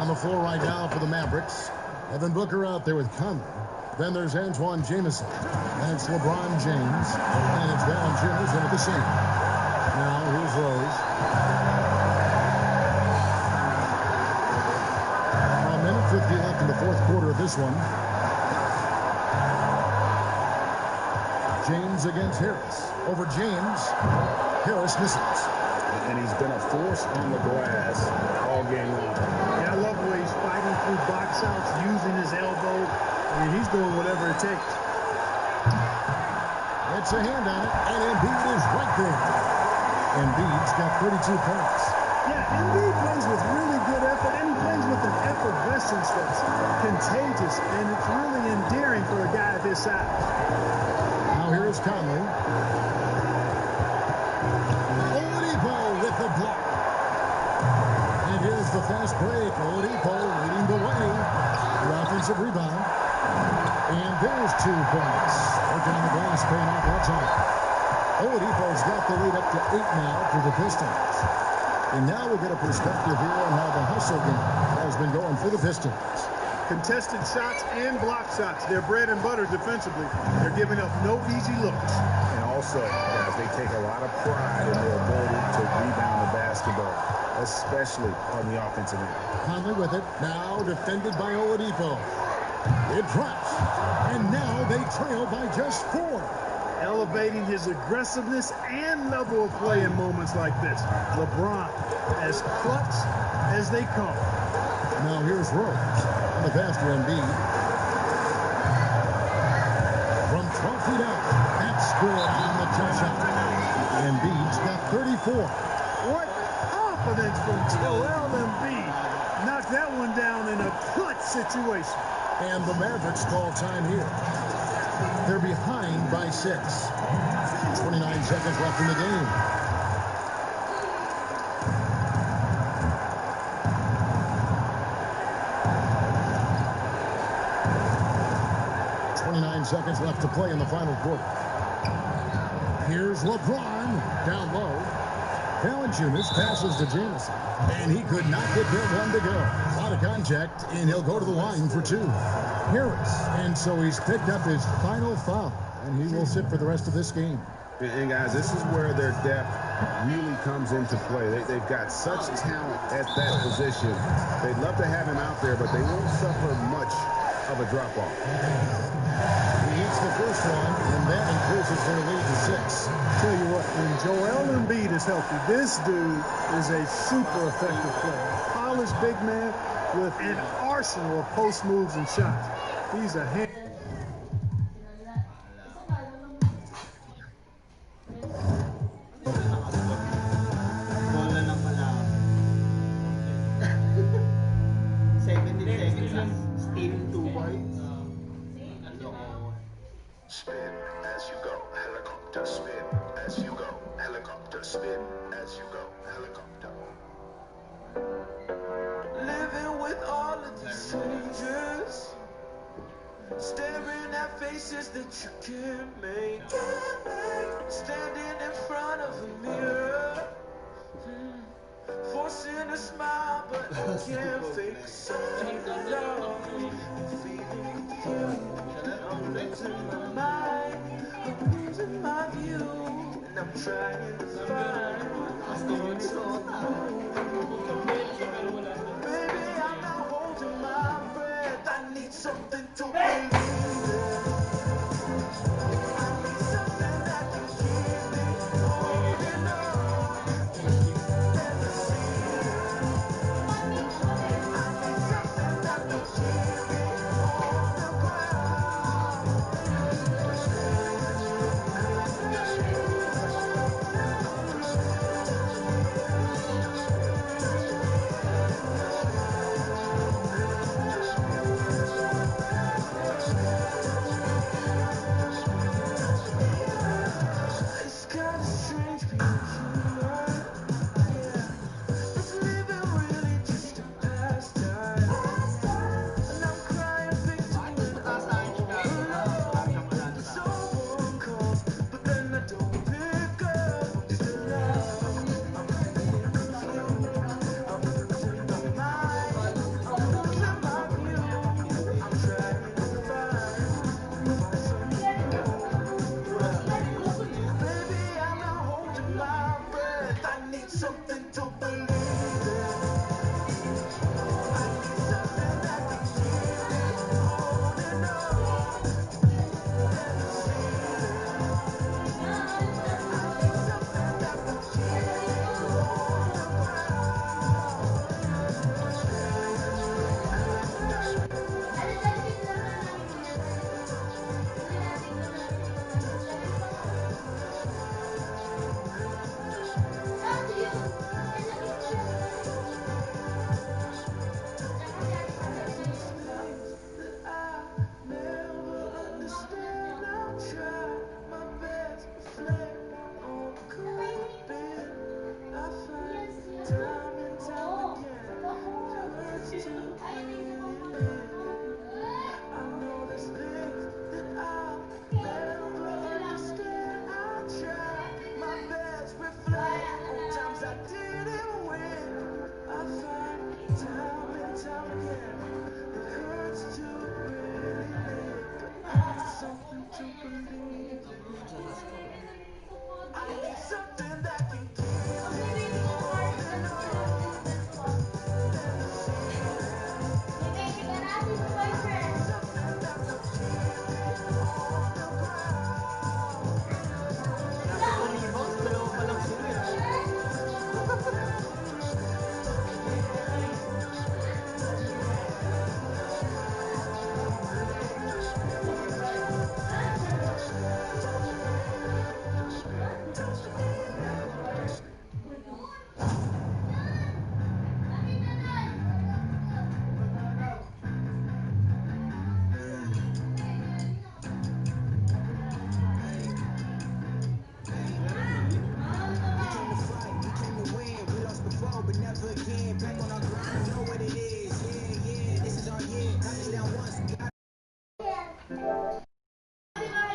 On the floor right now for the Mavericks, Evan Booker out there with Conley. Then there's Antoine Jamison. And it's LeBron James. And it's Valanciunas in at the same. Now here's Rose. A minute 50 left in the fourth quarter of this one. James against Harris. Over James. Harris misses. And he's been a force on the glass all game long. Yeah, I love the way he's fighting through box outs, using his elbow. I mean, he's doing whatever it takes. It's a hand on it, and Embiid is right there. Embiid's got 32 points. Yeah, Embiid plays with really good effort, and he plays with an effervescence that's contagious, and it's really endearing for a guy of his size. Now here is Conley. Oladipo with the block. And here's the fast break. Oladipo leading the way. The offensive rebound. And there's 2 points. Working on the glass, paying off that time. Oladipo's got the lead up to 8 now for the Pistons. And now we'll get a perspective here on how the hustle game has been going for the Pistons. Contested shots and block shots. They're bread and butter defensively. They're giving up no easy looks. And also, guys, they take a lot of pride in their ability to rebound the basketball, especially on the offensive end. Conley with it. Now defended by Oladipo. It drops. And now they trail by just 4. Elevating his aggressiveness and level of play in moments like this. LeBron, as clutch as they come. Now here's Rose. On the pass to Embiid. From 12 feet out. That's good on the jump shot. Embiid's got 34. What confidence from Joel Embiid. Knocked that one down in a clutch situation. And the Mavericks call time here. They're behind by 6. 29 seconds left in the game. Seconds left to play in the final quarter. Here's LeBron down low. Valanciunas passes to Jamison, and he could not get there. 1 to go. A lot of contact, and he'll go to the line for 2. Harris, and so he's picked up his final foul, and he will sit for the rest of this game. And guys, this is where their depth really comes into play. They've got such talent at that position. They'd love to have him out there, but they won't suffer much of a drop-off. He hits the first one, and that increases their lead to 6. Tell you what, when Joel Embiid is healthy, this dude is a super effective player. A polished big man with an arsenal of post moves and shots. He's a hand. Spin as you go, helicopter. Spin as you go, helicopter. Spin as you go, helicopter. Living with all of these strangers, staring at faces that you can't make. Standing in front of a mirror, forcing a smile, but I can't fake something to love. Feeling with you, I'm losing my mind, I'm losing my view, and I'm trying to find what's going on. Baby, I'm not holding my breath, I need something